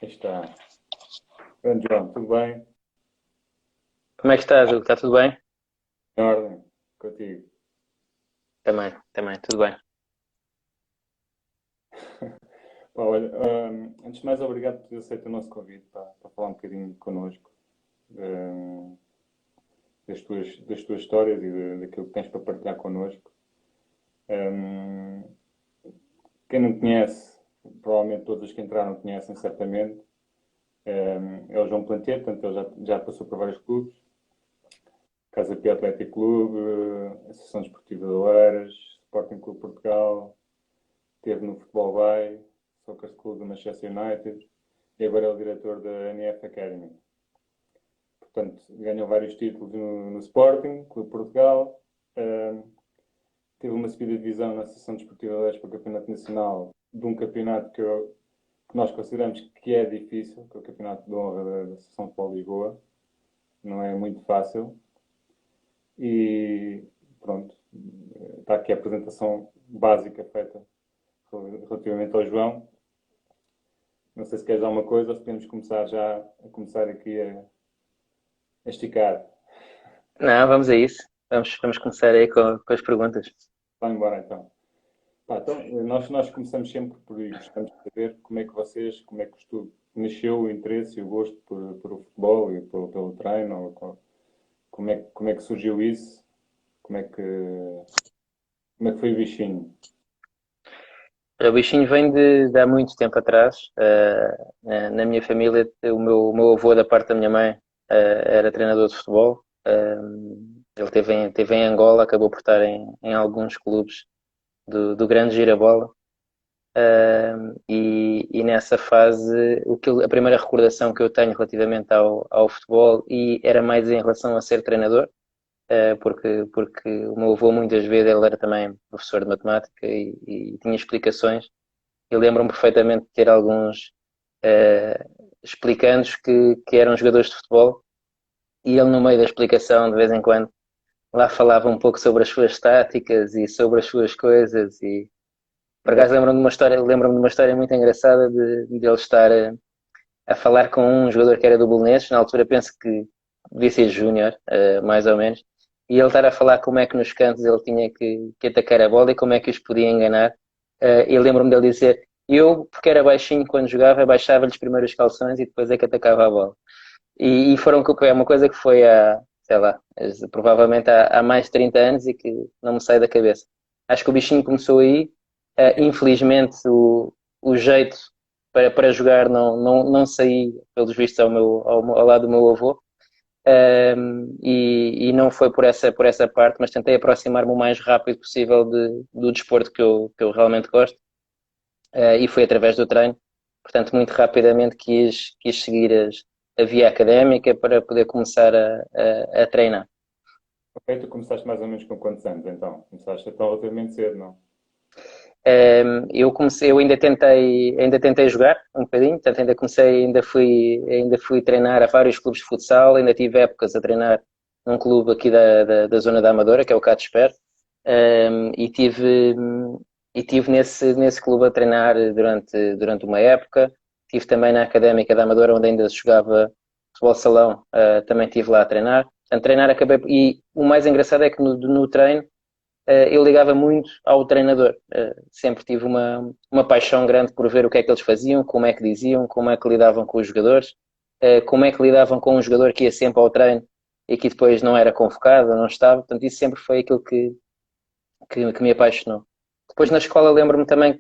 Está. Grande João, tudo bem? Como é que estás, Hugo? Está tudo bem? Em ordem? Contigo. Também, tudo bem. Pá, olha, antes de mais, obrigado por ter aceito o nosso convite para falar um bocadinho connosco hum, das tuas histórias e daquilo que tens para partilhar connosco. Hum, Quem não conhece, provavelmente todos os que entraram conhecem certamente, é o João Plantet, portanto ele já passou por vários clubes. Casa Pia Atlético Clube, Associação Desportiva de Oeiras, Sporting Clube Portugal, esteve no Futebol Bay, Soccer School do Manchester United e agora é o diretor da NF Academy. Portanto, ganhou vários títulos no Sporting, Clube Portugal. Teve uma subida de divisão na Associação Desportiva de Oeiras para o Campeonato Nacional de um campeonato que nós consideramos que é difícil, que é o Campeonato de Honra da Associação de Futebol de Lisboa. Não é muito fácil. E pronto, está aqui a apresentação básica feita relativamente ao João. Não sei se queres dar uma coisa ou se podemos começar já a começar aqui a esticar. Não, vamos a isso. Vamos começar aí com as perguntas. Vamos embora então. Então, nós começamos sempre por aí. Gostamos de saber como é que nasceu o interesse e o gosto por o futebol e pelo treino. Como é que surgiu isso? Como é que foi o bichinho? O bichinho vem de há muito tempo atrás. Na minha família, o meu avô, da parte da minha mãe, era treinador de futebol. Ele teve em Angola, acabou por estar em alguns clubes do grande Girabola. E nessa fase, a primeira recordação que eu tenho relativamente ao futebol e era mais em relação a ser treinador, porque o meu avô muitas vezes ele era também professor de matemática e tinha explicações. Eu lembro-me perfeitamente de ter alguns explicandos que eram jogadores de futebol e ele no meio da explicação, de vez em quando, lá falava um pouco sobre as suas táticas e sobre as suas coisas e por acaso lembro-me de uma história muito engraçada de ele estar a falar com um jogador que era do Belenenses, na altura penso que devia ser júnior, mais ou menos, e ele estar a falar como é que nos cantos ele tinha que atacar a bola e como é que os podia enganar. Eu lembro-me dele dizer, eu, porque era baixinho quando jogava, baixava-lhes primeiro os calções e depois é que atacava a bola. E é uma coisa que foi sei lá, provavelmente há mais de 30 anos e que não me sai da cabeça. Acho que o bichinho começou aí. Infelizmente, o jeito para jogar não saí, pelos vistos, ao lado do meu avô. E não foi por essa parte, mas tentei aproximar-me o mais rápido possível do desporto que eu realmente gosto, e foi através do treino. Portanto, muito rapidamente quis seguir a via académica para poder começar a treinar. Ok, tu começaste mais ou menos com quantos anos então? Começaste então relativamente cedo, não? Eu ainda tentei jogar um bocadinho, portanto ainda fui treinar a vários clubes de futsal, ainda tive épocas a treinar num clube aqui da zona da Amadora, que é o Catesper, e tive nesse clube a treinar durante uma época. Tive também na Académica da Amadora, onde ainda se jogava futebol de salão, também estive lá a treinar. Portanto, treinar acabei, e o mais engraçado é que no treino eu ligava muito ao treinador. Sempre tive uma paixão grande por ver o que é que eles faziam, como é que diziam, como é que lidavam com os jogadores, como é que lidavam com um jogador que ia sempre ao treino e que depois não era convocado, não estava. Portanto, isso sempre foi aquilo que me apaixonou. Depois na escola lembro-me também,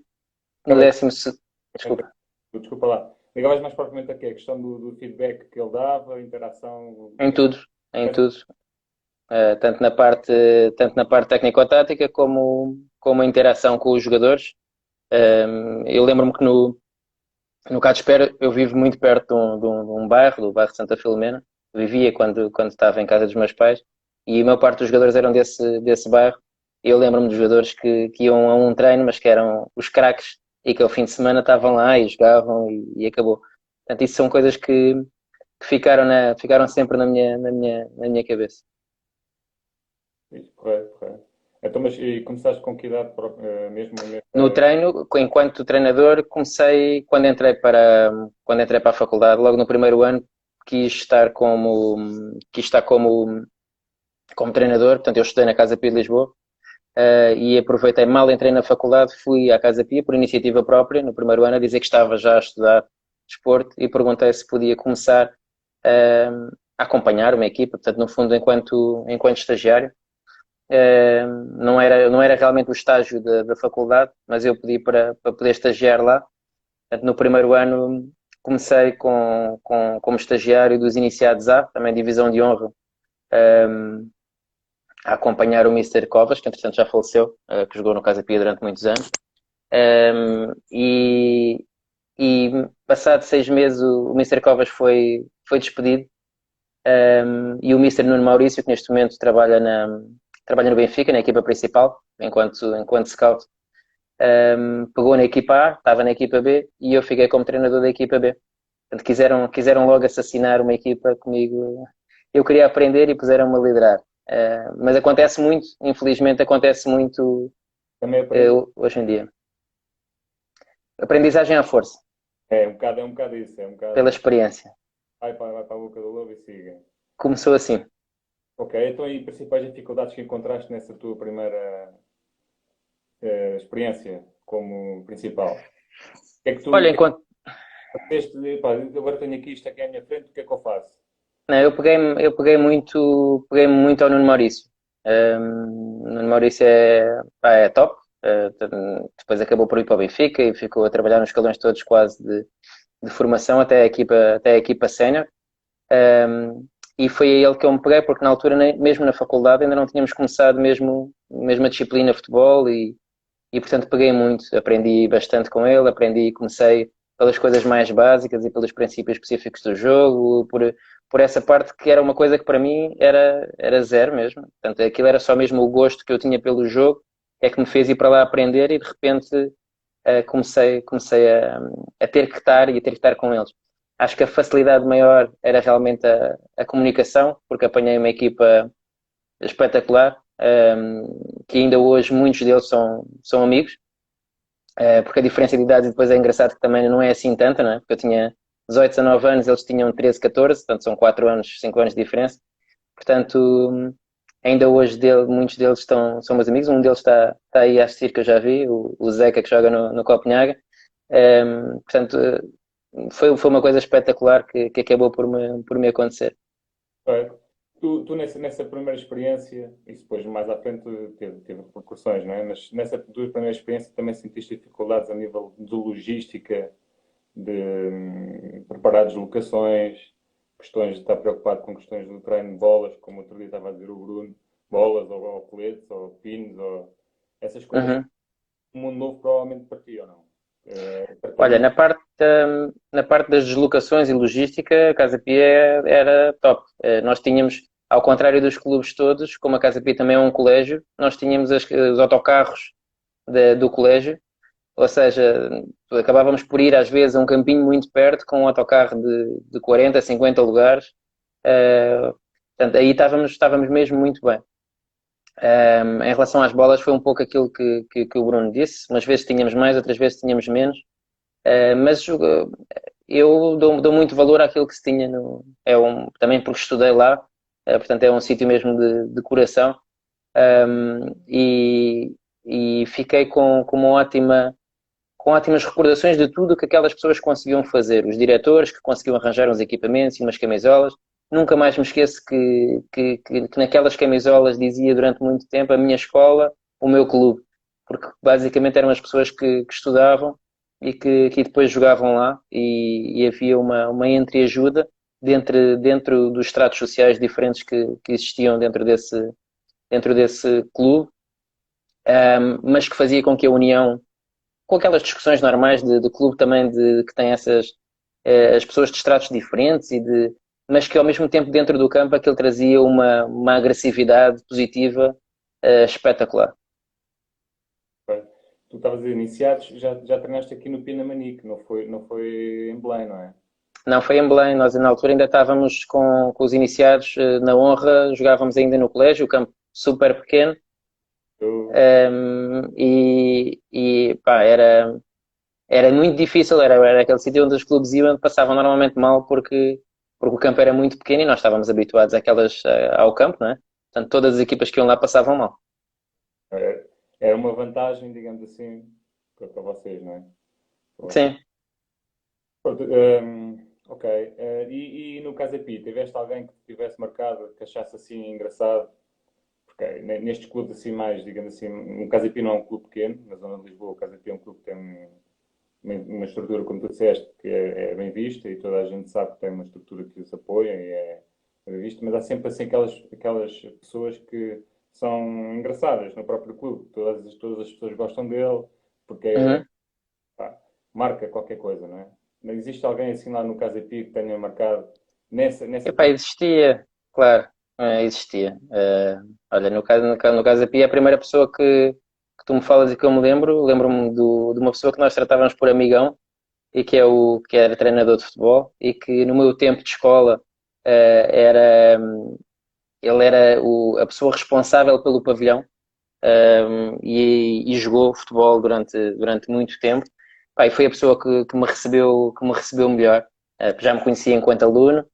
no Ligavas, décimo... Desculpa. desculpa lá. Ligavas mais propriamente a quê? A questão do feedback que ele dava, a interação. Em tudo, em tudo. Tanto na parte técnico-tática como a interação com os jogadores. Eu lembro-me que no caso espera, eu vivo muito perto de um bairro, do bairro de Santa Filomena. Vivia quando estava em casa dos meus pais e a maior parte dos jogadores eram desse bairro. Eu lembro-me dos jogadores que iam a um treino, mas que eram os craques e que ao fim de semana estavam lá e jogavam e acabou. Portanto, isso são coisas que ficaram sempre na minha cabeça. Correto, correto. Então, mas e começaste com que idade mesmo No treino, enquanto treinador, comecei quando entrei para a faculdade, logo no primeiro ano, quis estar como treinador. Portanto, eu estudei na Casa Pia de Lisboa, e aproveitei, mal entrei na faculdade, fui à Casa Pia por iniciativa própria, no primeiro ano, a dizer que estava já a estudar desporto e perguntei se podia começar a acompanhar uma equipa, portanto, no fundo, enquanto estagiário. Não era realmente o estágio da faculdade, mas eu pedi para poder estagiar lá. Portanto, no primeiro ano comecei como estagiário dos iniciados A, também divisão de honra, a acompanhar o Mister Covas, que entretanto já faleceu, que jogou no Casa Pia durante muitos anos. E passado 6 meses o Mister Covas foi despedido, e o Mister Nuno Maurício, que neste momento trabalha no Benfica, na equipa principal, enquanto scout, pegou na equipa A, estava na equipa B e eu fiquei como treinador da equipa B. Portanto, quiseram logo assassinar uma equipa comigo. Eu queria aprender e puseram-me a liderar. Mas acontece muito, infelizmente acontece muito também aprendi. hoje em dia. Aprendizagem à força, É um bocado isso, é um pela bocado. experiência. Vai para a boca do lobo e siga. Começou assim. Ok, então aí principais dificuldades que encontraste nessa tua primeira experiência como principal? O que é que Olha, tu enquanto disseste, pá, agora tenho aqui isto aqui à minha frente, o que é que eu faço? não, eu peguei muito ao Nuno Maurício. O Nuno Maurício pá, é top. Depois acabou por ir para o Benfica e ficou a trabalhar nos escalões todos quase de formação até a equipa sénior. E foi a ele que eu me peguei, porque na altura, mesmo na faculdade, ainda não tínhamos começado mesmo a disciplina de futebol e portanto peguei muito, aprendi bastante com ele, comecei pelas coisas mais básicas e pelos princípios específicos do jogo, por essa parte que era uma coisa que para mim era zero mesmo. Portanto, aquilo era só mesmo o gosto que eu tinha pelo jogo, é que me fez ir para lá aprender e de repente comecei a ter que estar e a ter que estar com eles. Acho que a facilidade maior era realmente a comunicação, porque apanhei uma equipa espetacular, que ainda hoje muitos deles são amigos, porque a diferença de idade depois é engraçado que também não é assim tanta, não é? Porque eu tinha 18, 19 anos, eles tinham 13, 14, portanto são 4 anos, 5 anos de diferença. Portanto, ainda hoje muitos deles são meus amigos. Um deles está aí a assistir, que eu já vi, o Zeca, que joga no Copenhaga. Portanto, foi uma coisa espetacular que acabou por me acontecer. É. Tu nessa primeira experiência, isso depois mais à frente teve repercussões, não é? Mas nessa tua primeira experiência também sentiste dificuldades a nível de logística, de preparar deslocações, questões de estar preocupado com questões do treino de bolas, como outro dia estava a dizer o Bruno, bolas ou coletes ou pins ou essas coisas, Uhum. um mundo novo provavelmente para ti ou não? Para Olha, ti, na parte das deslocações e logística, a Casa Pia era top. Nós tínhamos, ao contrário dos clubes todos, como a Casa Pia também é um colégio, nós tínhamos os autocarros do colégio, ou seja, acabávamos por ir às vezes a um campinho muito perto com um autocarro de 40, 50 lugares. Uh, Portanto, aí estávamos mesmo muito bem. Em relação às bolas, foi um pouco aquilo que o Bruno disse. Umas vezes tínhamos mais, outras vezes tínhamos menos. Mas eu dou muito valor àquilo que se tinha também porque estudei lá, portanto é um sítio mesmo de coração. E fiquei com ótimas recordações de tudo o que aquelas pessoas conseguiam fazer, os diretores que conseguiam arranjar uns equipamentos e umas camisolas. Nunca mais me esqueço que naquelas camisolas dizia durante muito tempo a minha escola, o meu clube, porque basicamente eram as pessoas que estudavam e que depois jogavam lá, e havia uma entreajuda dentro dos estratos sociais diferentes que existiam dentro desse clube, mas que fazia com que a união, com aquelas discussões normais de clube também, que tem as pessoas de estratos diferentes, mas que ao mesmo tempo dentro do campo aquilo trazia uma agressividade positiva, espetacular. tu estavas a dizer iniciados, já treinaste aqui no Pinamanique, não foi em Belém, não é? Não foi em Belém, nós na altura ainda estávamos com os iniciados na honra, jogávamos ainda no colégio, o campo super pequeno, Eu, Pá, era muito difícil, era aquele sítio onde os clubes iam passavam normalmente mal porque o campo era muito pequeno e nós estávamos habituados ao campo, não é? Portanto, todas as equipas que iam lá passavam mal. era uma vantagem, digamos assim, para vocês, não é? Para vocês. Sim. Pronto, ok. E no Casapi, tiveste alguém que te tivesse marcado, que achasse assim engraçado? Porque nestes clubes assim mais, digamos assim, o Casapi não é um clube pequeno, na zona de Lisboa o Casapi é um clube que tem uma estrutura, como tu disseste, que é bem vista e toda a gente sabe que tem uma estrutura que os apoia e é bem vista, mas há sempre assim aquelas pessoas que são engraçadas no próprio clube, todas as pessoas gostam dele, porque Uhum. pá, marca qualquer coisa, não é? Mas existe alguém assim lá no Casapi que tenha marcado nessa Epá, tua. existia, claro, existia. Olha, no caso da Pia, a primeira pessoa que tu me falas e que eu me lembro-me de uma pessoa que nós tratávamos por amigão e que era treinador de futebol e que no meu tempo de escola era, ele era a pessoa responsável pelo pavilhão e jogou futebol durante muito tempo. Pá, e foi a pessoa que me recebeu melhor. Já me conhecia enquanto aluno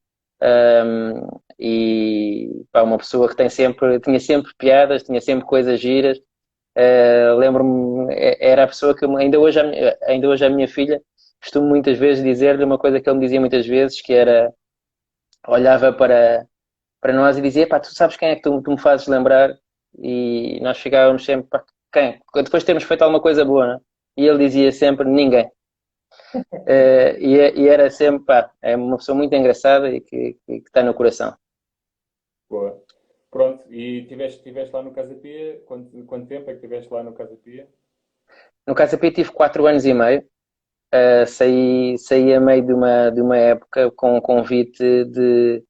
e pá, uma pessoa que tinha sempre piadas, tinha sempre coisas giras. Lembro-me, era a pessoa que ainda hoje a minha filha costumo muitas vezes dizer-lhe uma coisa que ele me dizia muitas vezes, que era, olhava para nós e dizia, pá, tu sabes quem é que tu me fazes lembrar? E nós ficávamos sempre, pá, quem? Depois de termos feito alguma coisa boa, né? E ele dizia sempre, ninguém. E era sempre, pá, é uma pessoa muito engraçada e que está no coração. Boa. Pronto, e tiveste lá no Casa Pia? Quanto tempo é que tiveste lá no Casa Pia? No Casa Pia tive 4 anos e meio. Saí a meio de uma época com um convite de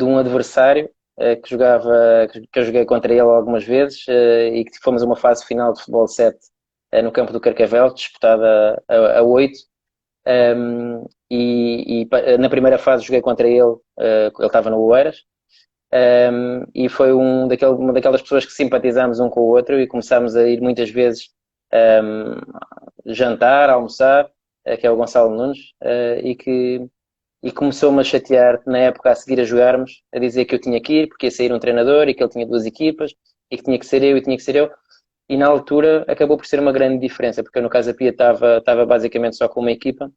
um adversário que eu joguei contra ele algumas vezes e que fomos a uma fase final de futebol 7 no campo do Carcavel, disputada a 8. Na primeira fase joguei contra ele, ele estava no Oeiras, e foi uma daquelas pessoas que simpatizámos um com o outro e começámos a ir muitas vezes um, jantar, almoçar, que é o Gonçalo Nunes, e começou-me a chatear na época a seguir a jogarmos, a dizer que eu tinha que ir porque ia sair um treinador e que ele tinha duas equipas e que tinha que ser eu e tinha que ser eu. E na altura acabou por ser uma grande diferença, porque eu no Casa Pia estava basicamente só com uma equipa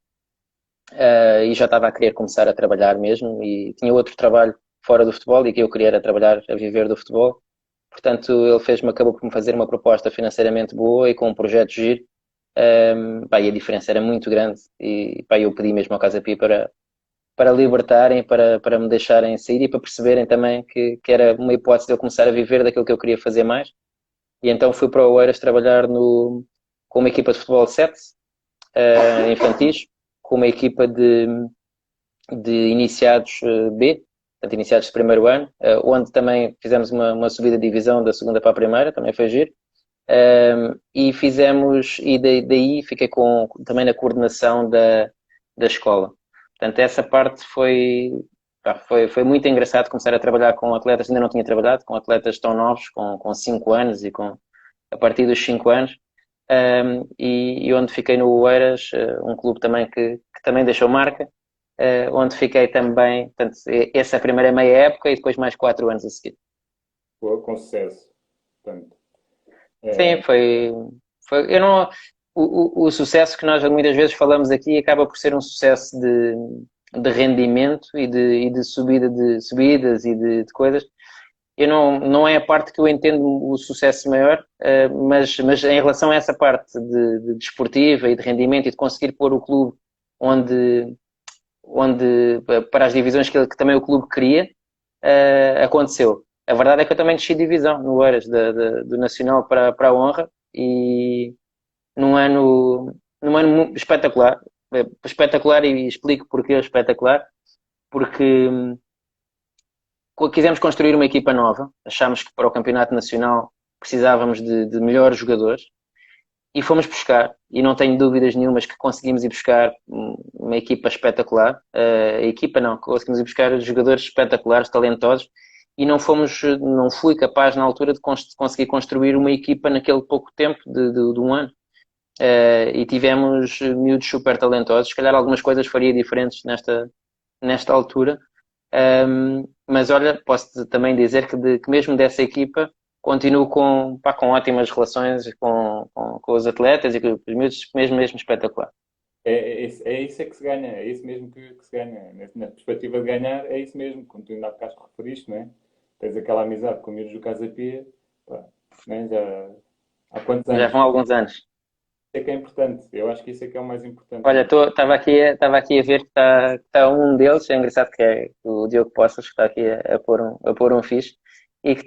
e já estava a querer começar a trabalhar mesmo e tinha outro trabalho fora do futebol e que eu queria era trabalhar, a viver do futebol. Portanto, acabou por me fazer uma proposta financeiramente boa e com um projeto giro. Pá, e a diferença era muito grande e pá, eu pedi mesmo ao Casa Pia para libertarem, para me deixarem sair e para perceberem também que era uma hipótese de eu começar a viver daquilo que eu queria fazer mais. E então fui para o Oeiras trabalhar com uma equipa de futebol 7, infantis, com uma equipa de iniciados B, portanto, iniciados de primeiro ano, onde também fizemos uma subida de divisão da segunda para a primeira, também foi giro. E daí fiquei também na coordenação da escola. Portanto, essa parte foi muito engraçado começar a trabalhar com atletas, ainda não tinha trabalhado, com atletas tão novos, com 5 anos e a partir dos 5 anos. E onde fiquei no Oeiras, um clube também que também deixou marca, onde fiquei também, portanto, essa é a primeira meia época e depois mais 4 anos a seguir. Boa, com sucesso. Portanto, Sim, é, eu não, o sucesso que nós muitas vezes falamos aqui acaba por ser um sucesso de rendimento e de subidas e de coisas. Eu não é a parte que eu entendo o sucesso maior, mas em relação a essa parte de desportiva e de rendimento e de conseguir pôr o clube onde, para as divisões que também o clube queria, aconteceu. A verdade é que eu também desci divisão no Eiras, do Nacional para a Honra, e num ano espetacular. Espetacular, e explico porque é espetacular. Porque quisemos construir uma equipa nova, achámos que para o Campeonato Nacional precisávamos de melhores jogadores e fomos buscar, e não tenho dúvidas nenhumas que conseguimos ir buscar uma equipa espetacular. A equipa não, conseguimos ir buscar jogadores espetaculares, talentosos, e não fui capaz na altura de conseguir construir uma equipa naquele pouco tempo de um ano. E tivemos miúdos super talentosos, se calhar algumas coisas faria diferentes nesta altura. Mas olha, posso também dizer que mesmo dessa equipa continuo com ótimas relações com os atletas e com os miúdos, mesmo espetacular. É isso é que se ganha, é isso mesmo que se ganha. Na perspectiva de ganhar, é isso mesmo, como tu ainda há bocado referiste, não é? Tens aquela amizade com miúdos do Casa Pia, pá, né? Já há quantos Já anos? vão alguns anos. Isso é que é importante, eu acho que isso é que é o mais importante Olha, mesmo. estava aqui a ver que está um deles, é engraçado que é o Diogo Poças, que está aqui a pôr um fixe, e que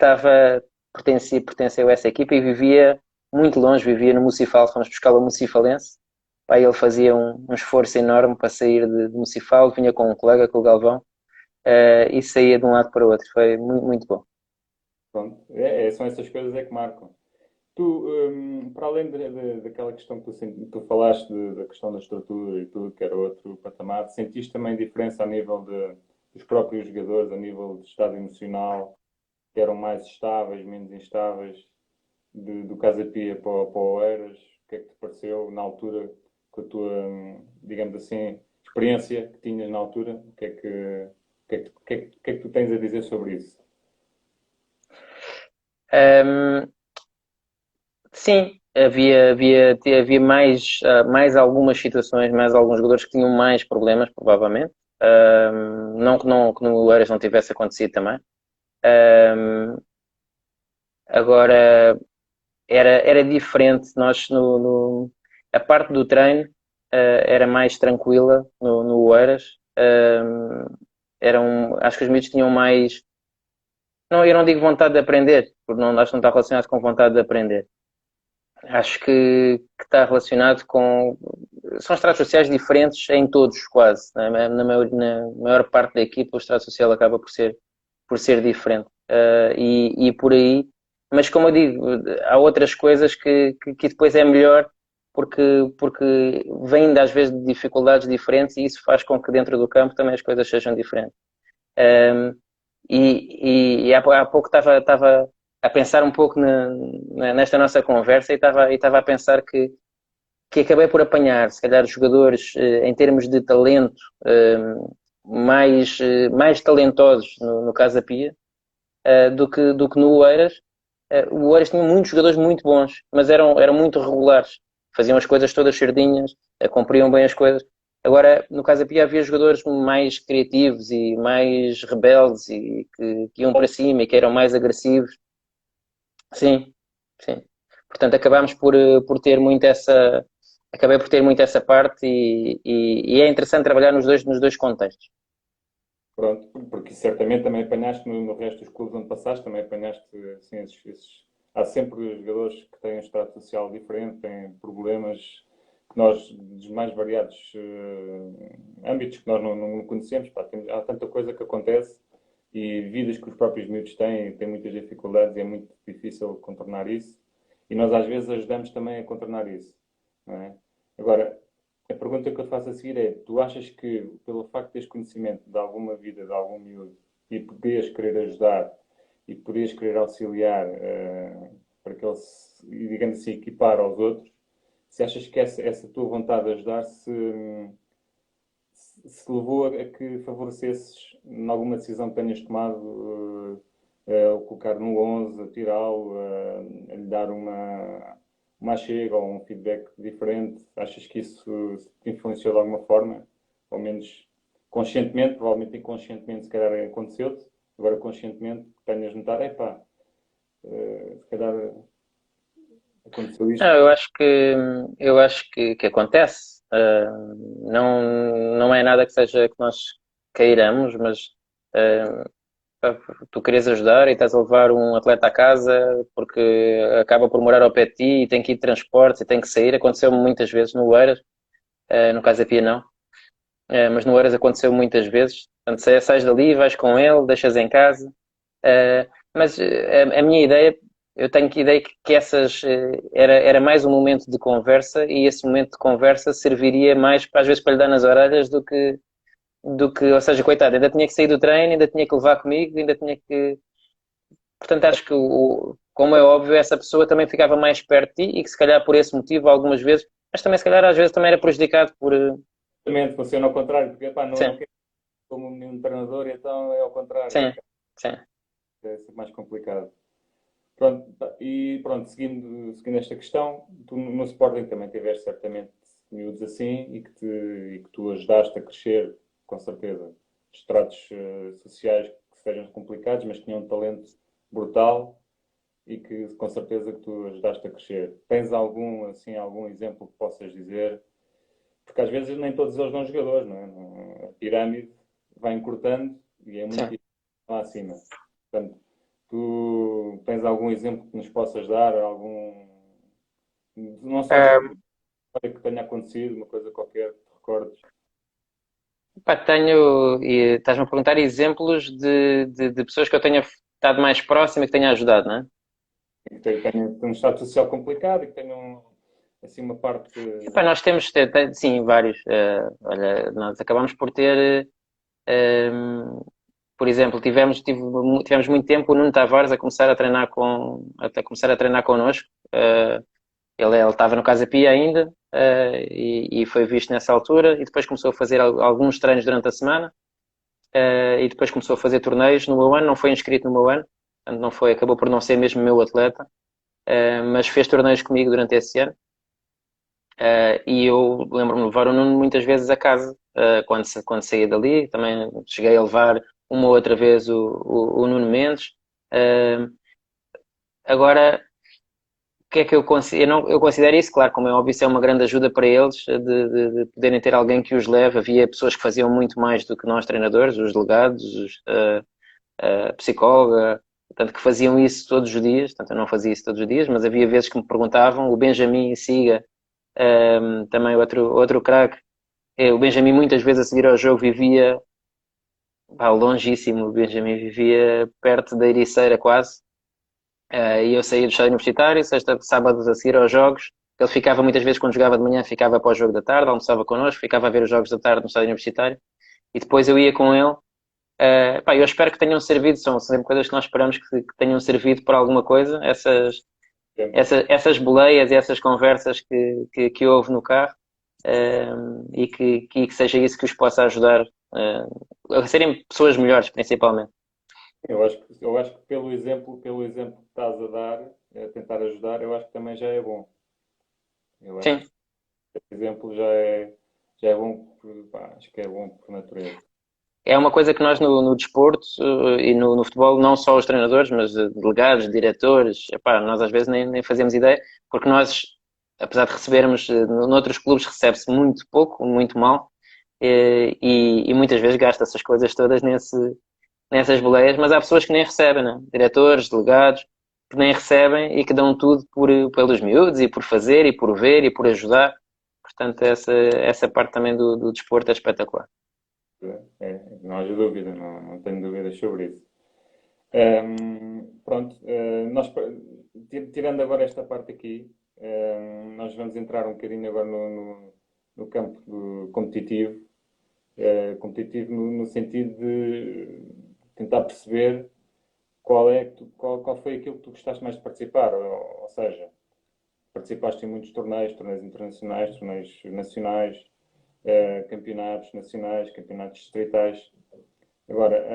pertenceu a essa equipa e vivia muito longe, vivia no Mucifal, fomos buscá-lo a Mucifalense. Pá, ele fazia um esforço enorme para sair de Mucifal, vinha com um colega, com o Galvão, e saía de um lado para o outro, foi muito, muito bom. Pronto, são essas coisas é que marcam. Tu, para além daquela questão que tu falaste da questão da estrutura e tudo, que era outro patamar, sentiste também diferença a nível dos próprios jogadores, a nível de estado emocional, que eram mais estáveis, menos instáveis, do Casa Pia para o Oeiras? O que é que te pareceu na altura, com a tua, digamos assim, experiência que tinhas na altura? O que é que tu tens a dizer sobre isso? Um, sim, havia mais algumas situações, mais alguns jogadores que tinham mais problemas, provavelmente. Não que no Eiras não tivesse acontecido também. Um, agora, era diferente. Nós, a parte do treino, era mais tranquila no Oeiras. Acho que os miúdos tinham mais. Não, eu não digo vontade de aprender, porque acho que não está relacionado com vontade de aprender. Acho que está relacionado com. São estratos sociais diferentes em todos, quase. Né? Na maior parte da equipa, o estrato social acaba por ser diferente. E por aí. Mas, como eu digo, há outras coisas que depois é melhor porque vêm, às vezes, de dificuldades diferentes e isso faz com que dentro do campo também as coisas sejam diferentes. Um, e há pouco estava a pensar um pouco nesta nossa conversa e estava a pensar que acabei por apanhar, se calhar, jogadores em termos de talento mais talentosos no Casa Pia do que no Oeiras. O Oeiras tinha muitos jogadores muito bons, mas eram muito regulares. Faziam as coisas todas cerdinhas, cumpriam bem as coisas. Agora, no Casa Pia havia jogadores mais criativos e mais rebeldes e que iam para cima e que eram mais agressivos. Sim, sim. Portanto, acabei por ter muito essa parte e é interessante trabalhar nos dois contextos. Pronto, porque certamente também apanhaste no resto dos clubes onde passaste, também apanhaste assim, há sempre jogadores que têm um extrato social diferente, têm problemas que nós, dos mais variados âmbitos que nós não conhecemos. Pá, há tanta coisa que acontece e vidas que os próprios miúdos têm muitas dificuldades e é muito difícil contornar isso. E nós às vezes ajudamos também a contornar isso, não é? Agora, a pergunta que eu te faço a seguir é: tu achas que, pelo facto de teres conhecimento de alguma vida, de algum miúdo, e podias querer ajudar e podias querer auxiliar para que ele se, digamos assim, equipar aos outros, se achas que essa tua vontade de ajudar se levou a que favorecesses em alguma decisão que tenhas tomado, o colocar no 11, a tirá-lo, a lhe dar uma chega ou um feedback diferente? Achas que isso te influenciou de alguma forma? Ou menos conscientemente, provavelmente inconscientemente, se calhar aconteceu-te. Agora, conscientemente, tenhas notado, epá, se calhar aconteceu Não, isto. eu acho que acontece. Não é nada que nós queiramos, mas tu queres ajudar e estás a levar um atleta a casa porque acaba por morar ao pé de ti e tem que ir de transportes e tem que sair. Aconteceu muitas vezes no Eiras, no caso da Pia não, mas no Eiras aconteceu muitas vezes. Portanto, sais dali, vais com ele, deixas em casa. Mas a minha ideia, eu tenho que ideia que essas era mais um momento de conversa e esse momento de conversa serviria mais às vezes para lhe dar nas orelhas do que, ou seja, coitado, ainda tinha que sair do treino, ainda tinha que levar comigo, ainda tinha que. Portanto, acho que, como é óbvio, essa pessoa também ficava mais perto de ti e que se calhar por esse motivo, algumas vezes, mas também se calhar às vezes também era prejudicado por... Exatamente, funciona ao contrário, porque pá, não é Sim, o que é como um treinador, então é ao contrário, sim, sim. é sempre mais complicado. Pronto, e pronto, seguindo esta questão, tu no Sporting também tiveste certamente miúdos assim e que tu ajudaste a crescer, com certeza, estratos sociais que sejam complicados, mas que tinham um talento brutal e que com certeza que tu ajudaste a crescer. Tens algum, assim, algum exemplo que possas dizer? Porque às vezes nem todos eles dão jogadores, não é? A pirâmide vai encurtando e é muito Sim. difícil lá acima. Portanto, tu tens algum exemplo que nos possas dar? Algum. Não só de Ah, história que tenha acontecido, uma coisa qualquer que te recordes. pá, tenho, e estás-me a perguntar exemplos de pessoas que eu tenha estado mais próximo e que tenha ajudado, não é? Que tenha um estado social complicado e que tenham assim uma parte. Epá, nós temos, sim, vários. Olha, nós acabamos por ter, por exemplo, tivemos muito tempo o Nuno Tavares a começar a treinar começar a treinar connosco. Ele estava no Casa Pia ainda, e foi visto nessa altura e depois começou a fazer alguns treinos durante a semana, e depois começou a fazer torneios no meu ano, não foi inscrito no meu ano, portanto não foi, acabou por não ser mesmo meu atleta, mas fez torneios comigo durante esse ano. E eu lembro-me de levar o Nuno muitas vezes a casa, quando saía dali. Também cheguei a levar uma ou outra vez o Nuno Mendes. Uh, Agora, o que é que eu considero? Eu considero isso, claro, como é óbvio, isso é uma grande ajuda para eles, de poderem ter alguém que os leve. Havia pessoas que faziam muito mais do que nós, treinadores, os delegados, a psicóloga, portanto, que faziam isso todos os dias. Portanto, eu não fazia isso todos os dias, mas havia vezes que me perguntavam. O Benjamin Siga, também outro craque. O Benjamin muitas vezes a seguir ao jogo vivia, pá, longíssimo. O Benjamin vivia perto da Ericeira quase. E eu saía do estádio universitário, sexta, sábados a seguir aos jogos. Ele ficava muitas vezes quando jogava de manhã, ficava para o jogo da tarde, almoçava connosco, ficava a ver os jogos da tarde no estádio universitário. E depois eu ia com ele. Pá, eu espero que tenham servido, são sempre coisas que nós esperamos que tenham servido por alguma coisa, essas boleias e essas conversas que houve no carro, e que seja isso que os possa ajudar a serem pessoas melhores, principalmente. Eu acho que pelo exemplo que estás a dar, a tentar ajudar, eu acho que também já é bom. Eu acho que Sim, esse exemplo já é bom, pá, acho que é bom por natureza. é uma coisa que nós no desporto, e no futebol, não só os treinadores, mas delegados, diretores, epá, nós às vezes nem fazemos ideia, porque nós, apesar de recebermos, noutros clubes recebe-se muito pouco, muito mal, e muitas vezes gasta essas coisas todas nessas boleias, mas há pessoas que nem recebem, né? Diretores, delegados, que nem recebem e que dão tudo pelos miúdos e por fazer e por ver e por ajudar. Portanto, essa parte também do desporto é espetacular. Não haja dúvida, não tenho dúvidas sobre isso. Pronto, tirando agora esta parte aqui, nós vamos entrar um bocadinho agora no campo competitivo. Competitivo no sentido de tentar perceber qual foi aquilo que tu gostaste mais de participar. Ou seja, participaste em muitos torneios internacionais, torneios nacionais, campeonatos nacionais, campeonatos distritais. Agora,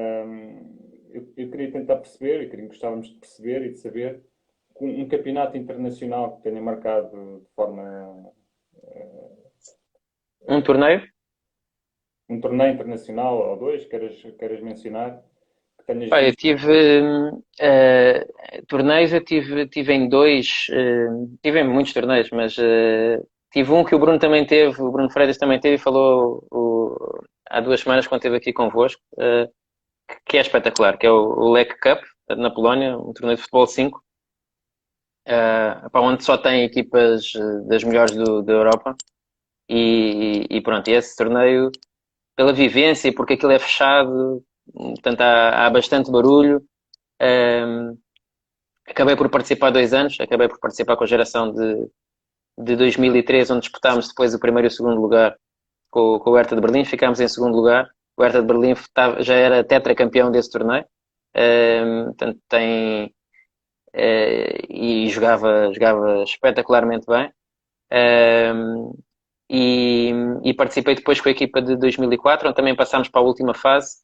eu queria tentar perceber, gostávamos de perceber e de saber um campeonato internacional que tenha marcado de forma Um torneio. um torneio internacional ou dois, queiras mencionar, que tenhas Pá, eu visto. tive torneios, tive em dois, tive em muitos torneios, mas tive um que o Bruno também teve, o Bruno Freitas também teve e falou há 2 semanas quando esteve aqui convosco, que é espetacular, que é o Lech Cup, na Polónia, um torneio de futebol 5, pá, onde só tem equipas das melhores da Europa. E pronto, e esse torneio, pela vivência, porque aquilo é fechado, portanto há bastante barulho. Um, Acabei por participar 2 anos, acabei por participar com a geração de 2003, onde disputámos depois o primeiro e o segundo lugar com o Hertha de Berlim, ficámos em segundo lugar. O Hertha de Berlim já era tetracampeão desse torneio, Portanto, e jogava espetacularmente bem. Um, e, e participei depois com a equipa de 2004, onde também passámos para a última fase,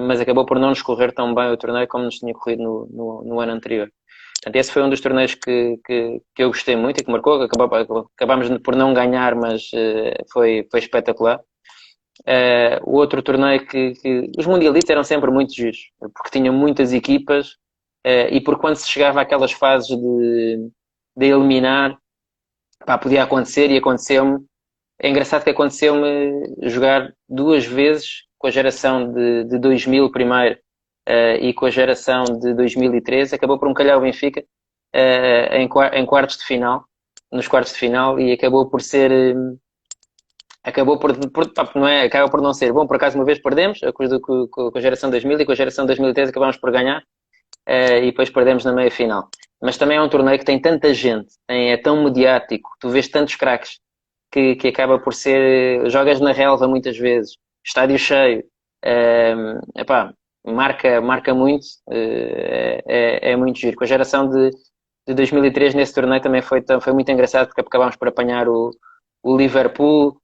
mas acabou por não nos correr tão bem o torneio como nos tinha corrido no ano anterior. Portanto, esse foi um dos torneios que eu gostei muito e que marcou. Acabámos por não ganhar, mas foi espetacular. O outro torneio que os mundialistas eram sempre muito giros, porque tinham muitas equipas e por quando se chegava àquelas fases de eliminar, pá, podia acontecer e aconteceu-me. É engraçado que aconteceu-me jogar duas vezes com a geração de 2000 primeiro e com a geração de 2013. Acabou por me calhar o Benfica em quartos de final, nos quartos de final, e acabou por ser. Acabou pá, não é, acaba por não ser bom. Por acaso, uma vez perdemos com a geração 2000 e com a geração 2013 acabámos por ganhar e depois perdemos na meia final. Mas também é um torneio que tem tanta gente, é tão mediático, tu vês tantos craques que acaba por ser. Jogas na relva muitas vezes, estádio cheio, epá, marca muito, é muito giro. Com a geração de 2003 nesse torneio também foi muito engraçado porque acabámos por apanhar o Liverpool,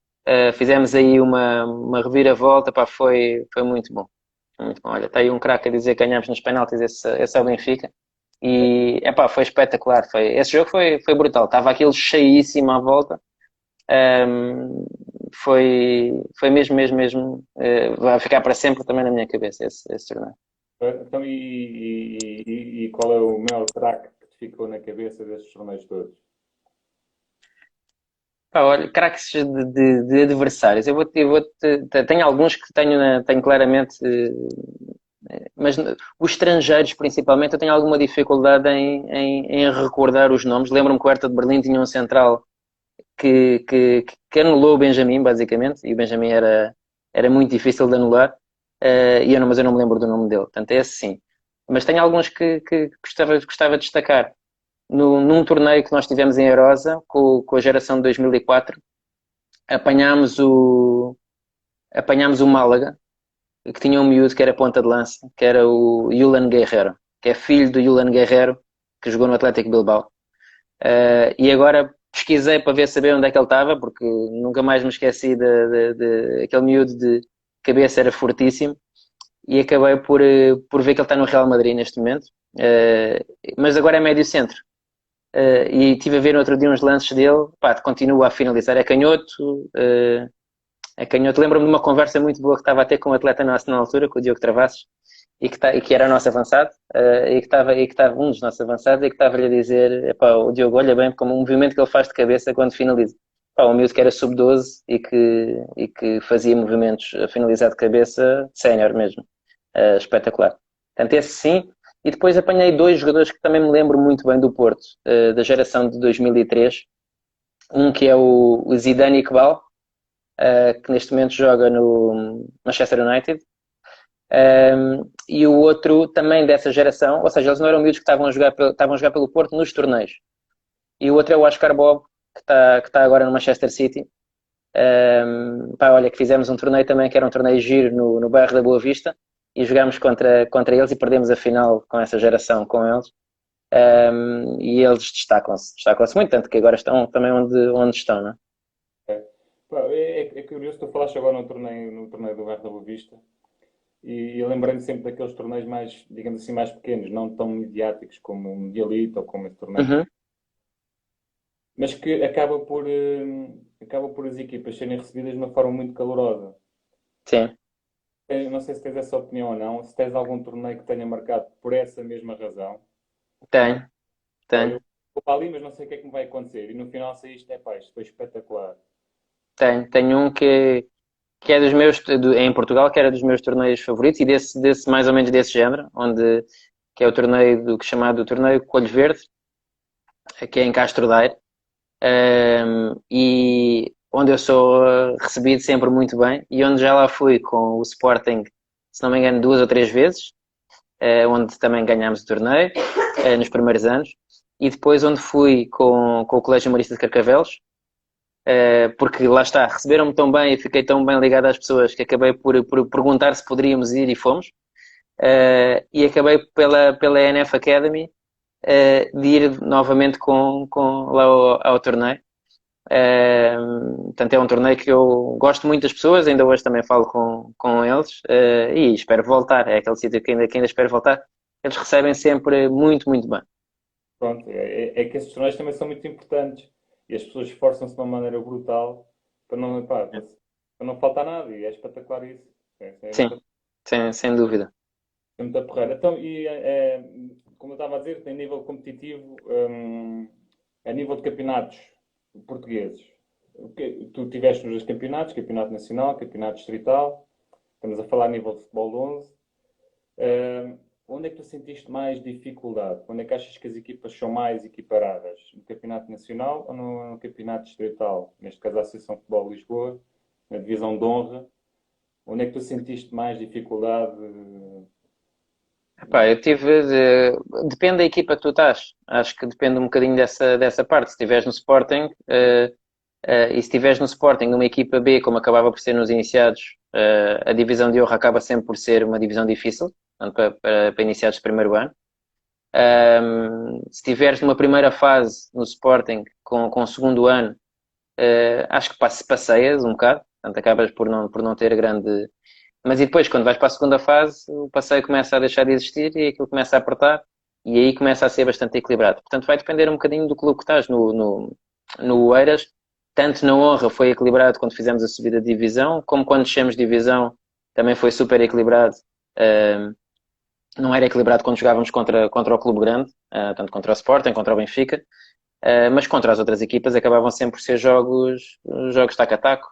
fizemos aí uma reviravolta, pá, foi muito bom. Muito bom. Olha, está aí um craque a dizer que ganhámos nos penaltis, esse é o Benfica. E, epá, foi espetacular. Esse jogo foi brutal. Estava aquilo cheíssimo à volta. Um, foi mesmo. Vai ficar para sempre também na minha cabeça esse torneio. Então, e qual é o maior craque que te ficou na cabeça destes torneios todos? Pá, olha, craques de adversários. Tenho alguns que tenho claramente, mas os estrangeiros principalmente, eu tenho alguma dificuldade em recordar os nomes. Lembro-me que o Hertha de Berlim tinha um central que anulou o Benjamin, basicamente, e o Benjamin era muito difícil de anular, mas eu não me lembro do nome dele, portanto, é esse sim. Mas tem alguns que gostava de destacar. Num torneio que nós tivemos em Arosa, com a geração de 2004, apanhámos o Málaga, que tinha um miúdo que era ponta de lança, que era o Julen Guerrero, que é filho do Julen Guerrero, que jogou no Atlético Bilbao. E agora pesquisei para saber onde é que ele estava, porque nunca mais me esqueci de aquele miúdo de cabeça era fortíssimo, e acabei por ver que ele está no Real Madrid neste momento, mas agora é médio centro. E estive a ver no outro dia uns lances dele, pá, continua a finalizar, é canhoto, lembro-me de uma conversa muito boa que estava a ter com um atleta nosso na altura, com o Diogo Travassos, e que era nosso avançado, e que estava um dos nossos avançados, e que estava-lhe a dizer, epá, o Diogo, olha bem, como o movimento que ele faz de cabeça quando finaliza. Pá, um miúdo que era sub-12 e que fazia movimentos a finalizar de cabeça, sénior mesmo. Espetacular. Portanto, esse sim. E depois apanhei dois jogadores que também me lembro muito bem do Porto, da geração de 2003. Um que é o Zidane Iqbal, que neste momento joga no Manchester United. E o outro também dessa geração, ou seja, eles não eram miúdos que estavam a jogar pelo Porto nos torneios. E o outro é o Oscar Bob, que está agora no Manchester City. Pá, olha, que fizemos um torneio também, que era um torneio giro no bairro da Boa Vista, e jogámos contra eles e perdemos a final com essa geração, com eles. E eles destacam-se muito, tanto que agora estão também onde estão, não é? Pá, é curioso, tu falaste agora no torneio do Bairro da Boa Vista. E eu lembrei-me sempre daqueles torneios mais, digamos assim, mais pequenos, não tão mediáticos como o Mundialito ou como esse torneio, Uhum. mas que acaba por as equipas serem recebidas de uma forma muito calorosa. Sim, Eu não sei se tens essa opinião ou não, se tens algum torneio que tenha marcado por essa mesma razão. tenho, Pá, tenho, eu vou para ali, mas não sei o que é que me vai acontecer. E no final saíste, pá, isto foi espetacular. tenho um que é dos meus, em Portugal, que era dos meus torneios favoritos e desse mais ou menos desse género, que é o torneio chamado Torneio Coelho Verde, que é em Castro Daire, e onde eu sou recebido sempre muito bem e onde já lá fui com o Sporting, se não me engano, duas ou três vezes, onde também ganhámos o torneio nos primeiros anos, e depois onde fui com o Colégio Marista de Carcavelos, porque lá está, receberam-me tão bem e fiquei tão bem ligado às pessoas que acabei por perguntar se poderíamos ir e fomos. e acabei pela NF Academy de ir novamente lá ao torneio. Portanto, é um torneio que eu gosto muito das pessoas, ainda hoje também falo com eles e espero voltar. É aquele sítio que ainda espero voltar. Eles recebem sempre muito, muito bem. Pronto, é que esses torneios também são muito importantes e as pessoas esforçam-se de uma maneira brutal para não, pá, para não faltar nada e é espetacular isso. É Sim, muito, sem dúvida. é muito a porreira. Então, como eu estava a dizer, tem nível competitivo, a nível de campeonatos portugueses. Tu tiveste nos dois campeonatos, campeonato nacional, campeonato distrital, estamos a falar a nível de futebol 11. Onde é que tu sentiste mais dificuldade? Onde é que achas que as equipas são mais equiparadas? No campeonato nacional ou no campeonato distrital? Neste caso, a Associação de Futebol de Lisboa, na divisão de honra. Onde é que tu sentiste mais dificuldade? Epá, depende da equipa que tu estás. Acho que depende um bocadinho dessa parte. Se estiveres no Sporting, e se estiveres no Sporting, numa equipa B, como acabava por ser nos iniciados, a divisão de honra acaba sempre por ser uma divisão difícil, portanto, para iniciados de primeiro ano. Se estiveres numa primeira fase no Sporting com o segundo ano, acho que passeias um bocado, portanto, acabas por não ter grande. Mas e depois, quando vais para a segunda fase, o passeio começa a deixar de existir e aquilo começa a apertar e aí começa a ser bastante equilibrado. Portanto, vai depender um bocadinho do clube que estás. No Oeiras, tanto na honra foi equilibrado quando fizemos a subida de divisão, como quando descemos de divisão também foi super equilibrado. Não era equilibrado quando jogávamos contra o clube grande, tanto contra o Sporting, contra o Benfica, mas contra as outras equipas acabavam sempre por ser jogos taco a taco,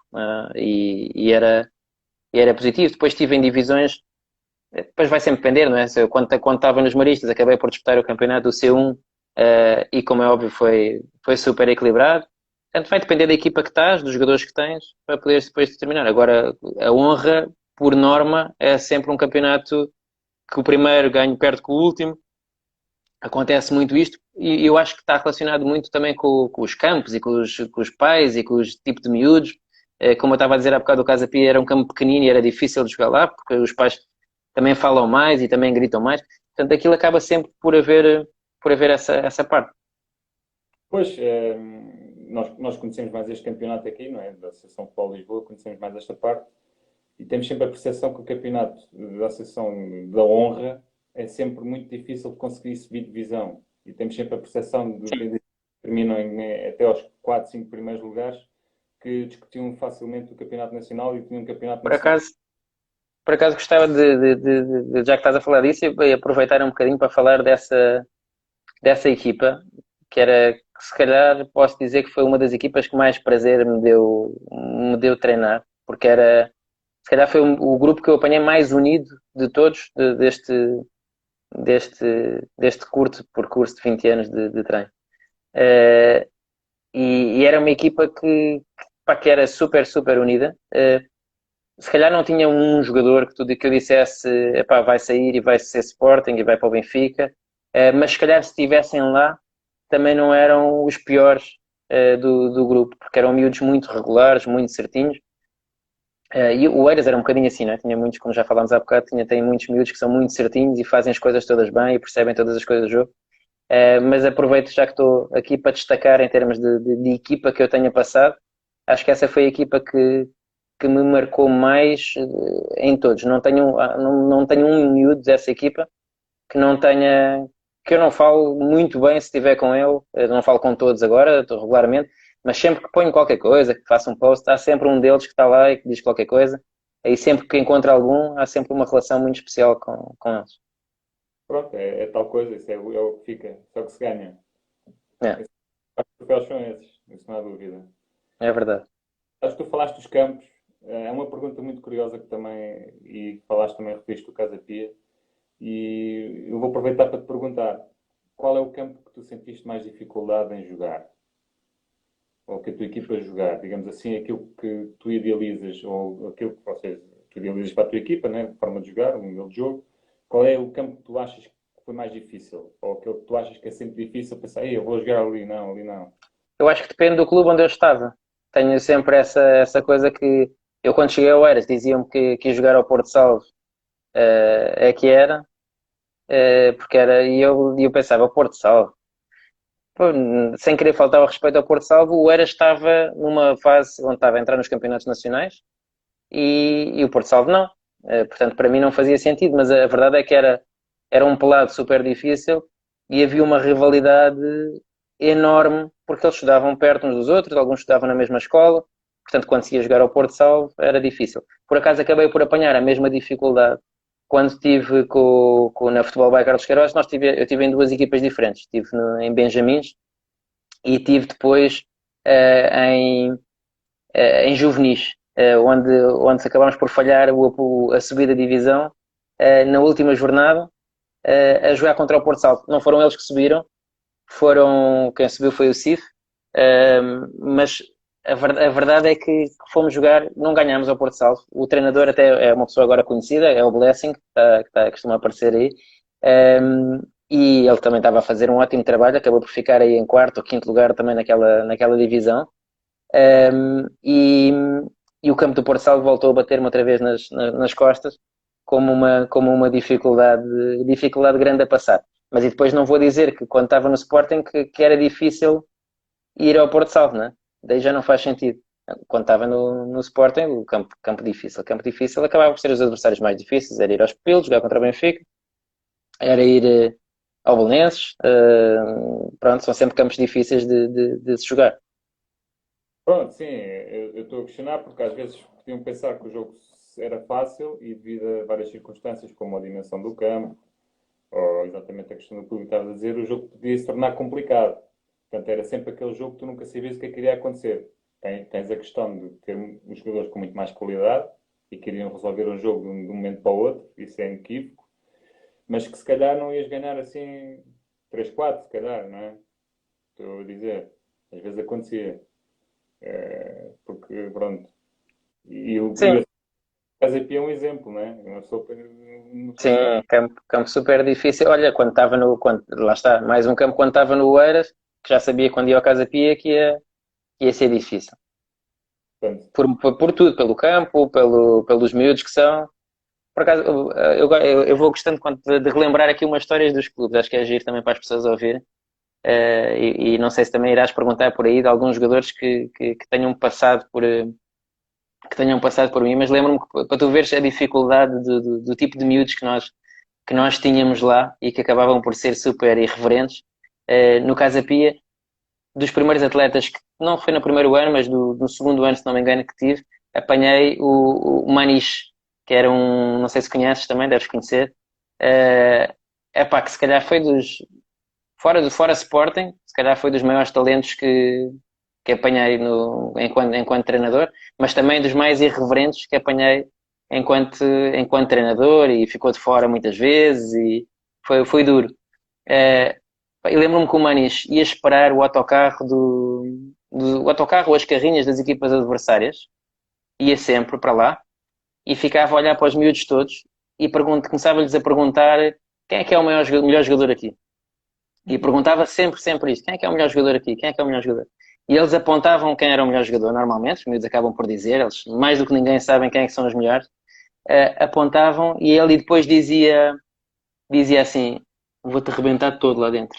e era positivo. Depois estive em divisões, depois vai sempre depender, não é? Quando estava nos Maristas, acabei por disputar o campeonato do C1 e, como é óbvio, foi super equilibrado. Portanto, vai depender da equipa que estás, dos jogadores que tens, para poderes depois determinar. Agora, a honra, por norma, é sempre um campeonato que o primeiro ganha perto com o último. Acontece muito isto e eu acho que está relacionado muito também com os campos e com os pais e com os tipos de miúdos. Como eu estava a dizer há bocado, o Casa Pia era um campo pequenino e era difícil de jogar lá, porque os pais também falam mais e também gritam mais. Portanto, aquilo acaba sempre por haver essa parte. Pois, nós conhecemos mais este campeonato aqui, não é? Da Associação de Futebol de Lisboa, conhecemos mais esta parte e temos sempre a percepção que o campeonato da Associação da Honra é sempre muito difícil de conseguir subir divisão. E temos sempre a percepção de que terminam até aos 4, 5 primeiros lugares que discutiam facilmente o campeonato nacional e tinham um campeonato Por nacional. acaso, por acaso gostava já que estás a falar disso, e aproveitar um bocadinho para falar dessa equipa, que se calhar posso dizer que foi uma das equipas que mais prazer me deu treinar, porque se calhar foi o grupo que eu apanhei mais unido de todos deste curto percurso de 20 anos de treino. Uh, e era uma equipa que era super, super unida. Se calhar não tinha um jogador que eu dissesse epá, vai sair e vai ser Sporting e vai para o Benfica, mas se calhar se estivessem lá também não eram os piores do grupo, porque eram miúdos muito regulares, muito certinhos. E o Eiras era um bocadinho assim, não é? Tinha muitos, como já falámos há bocado, tem muitos miúdos que são muito certinhos e fazem as coisas todas bem e percebem todas as coisas do jogo. Mas aproveito já que estou aqui para destacar em termos de equipa que eu tenha passado. Acho que essa foi a equipa que me marcou mais em todos. Não tenho um miúdo dessa equipa que não tenha, que eu não falo muito bem se estiver com ele. Eu não falo com todos agora, estou regularmente, mas sempre que ponho qualquer coisa, que faço um post, há sempre um deles que está lá e que diz qualquer coisa. E sempre que encontro algum, há sempre uma relação muito especial com eles. Pronto, é tal coisa, isso é o que fica, isso é o que se ganha. É, Os troféus são esses, isso não há dúvida. é verdade. Acho que tu falaste dos campos, é uma pergunta muito curiosa que também, e falaste também, referiste o Casa Pia, e eu vou aproveitar para te perguntar, qual é o campo que tu sentiste mais dificuldade em jogar? Ou que a tua equipa jogar, digamos assim, aquilo que tu idealizas, ou aquilo que vocês, tu idealizas para a tua equipa, né? A forma de jogar, o modelo de jogo, qual é o campo que tu achas que foi mais difícil? Ou aquele que tu achas que é sempre difícil pensar, eu vou jogar ali não, ali não. Eu acho que depende do clube onde eu estava. Tenho sempre essa coisa que eu, quando cheguei ao Eiras, diziam-me que ia jogar ao Porto Salvo é que era, porque era, e eu pensava, o Porto Salvo. Pô, sem querer faltar ao respeito ao Porto Salvo, o Eras estava numa fase onde estava a entrar nos campeonatos nacionais e o Porto Salvo não. Portanto, para mim não fazia sentido, mas a verdade é que era um pelado super difícil e havia uma rivalidade enorme porque eles estudavam perto uns dos outros, alguns estudavam na mesma escola, portanto, quando se ia jogar ao Porto Salvo era difícil. Por acaso acabei por apanhar a mesma dificuldade quando estive na Futebol by Carlos Queiroz. Eu tive em duas equipas diferentes, estive em Benjamins e tive depois em em juvenis, onde acabámos por falhar a subida de divisão na última jornada a jogar contra o Porto Salvo. Não foram eles que subiram, quem subiu foi o CIF, mas a verdade é que fomos jogar, não ganhámos ao Porto Salvo. O treinador até é uma pessoa agora conhecida, é o Blessing, que costuma aparecer aí. E ele também estava a fazer um ótimo trabalho, acabou por ficar aí em quarto ou quinto lugar também naquela divisão. E, e o campo do Porto Salvo voltou a bater-me outra vez nas costas, como uma dificuldade grande a passar. Mas e depois não vou dizer que quando estava no Sporting que era difícil ir ao Porto Salvo, né? Daí já não faz sentido. Quando estava no Sporting, o campo difícil acabava por ser os adversários mais difíceis, era ir aos Pupilos, jogar contra o Benfica, era ir ao Belenenses, pronto, são sempre campos difíceis de se jogar. Pronto, sim, eu estou a questionar porque às vezes podiam pensar que o jogo era fácil e devido a várias circunstâncias, como a dimensão do campo, ou exatamente a questão do público que estavas a dizer, o jogo podia se tornar complicado. Portanto, era sempre aquele jogo que tu nunca sabias o que é que iria acontecer. Tens a questão de ter uns jogadores com muito mais qualidade e que iriam resolver um jogo de um momento para o outro, isso é inequívoco, mas que se calhar não ias ganhar assim 3-4 se calhar, não é? Estou a dizer. Às vezes acontecia. Porque, pronto. E Sim, o Casa Pia é um exemplo, não é? Uma pessoa sabe. sim, campo super difícil. Olha, lá está, mais um campo quando estava no Oeiras, que já sabia quando ia ao Casa Pia que ia ser difícil. Portanto, Por tudo, pelo campo, pelos miúdos que são. Por acaso, eu vou gostando de relembrar aqui umas histórias dos clubes, acho que é giro também para as pessoas ouvirem. E não sei se também irás perguntar por aí de alguns jogadores que tenham passado por mim, mas lembro-me que para tu veres a dificuldade do tipo de miúdos que nós tínhamos lá e que acabavam por ser super irreverentes. No Casa Pia, dos primeiros atletas, que não foi no primeiro ano, mas no segundo ano, se não me engano, que tive, apanhei o Maniche, que era não sei se conheces também, deves conhecer. Pá, que se calhar foi fora Sporting, se calhar foi dos maiores talentos que apanhei enquanto treinador, mas também dos mais irreverentes que apanhei enquanto treinador e ficou de fora muitas vezes e foi duro. Uh, e lembro-me que o Manis ia esperar o autocarro o autocarro ou as carrinhas das equipas adversárias, ia sempre para lá e ficava a olhar para os miúdos todos e começava-lhes a perguntar quem é que é o melhor jogador aqui. E perguntava sempre, sempre isto: quem é que é o melhor jogador aqui? Quem é que é o melhor jogador? E eles apontavam quem era o melhor jogador, normalmente, os miúdos acabam por dizer, eles mais do que ninguém sabem quem é que são os melhores, apontavam e ele depois dizia assim: vou-te arrebentar todo lá dentro.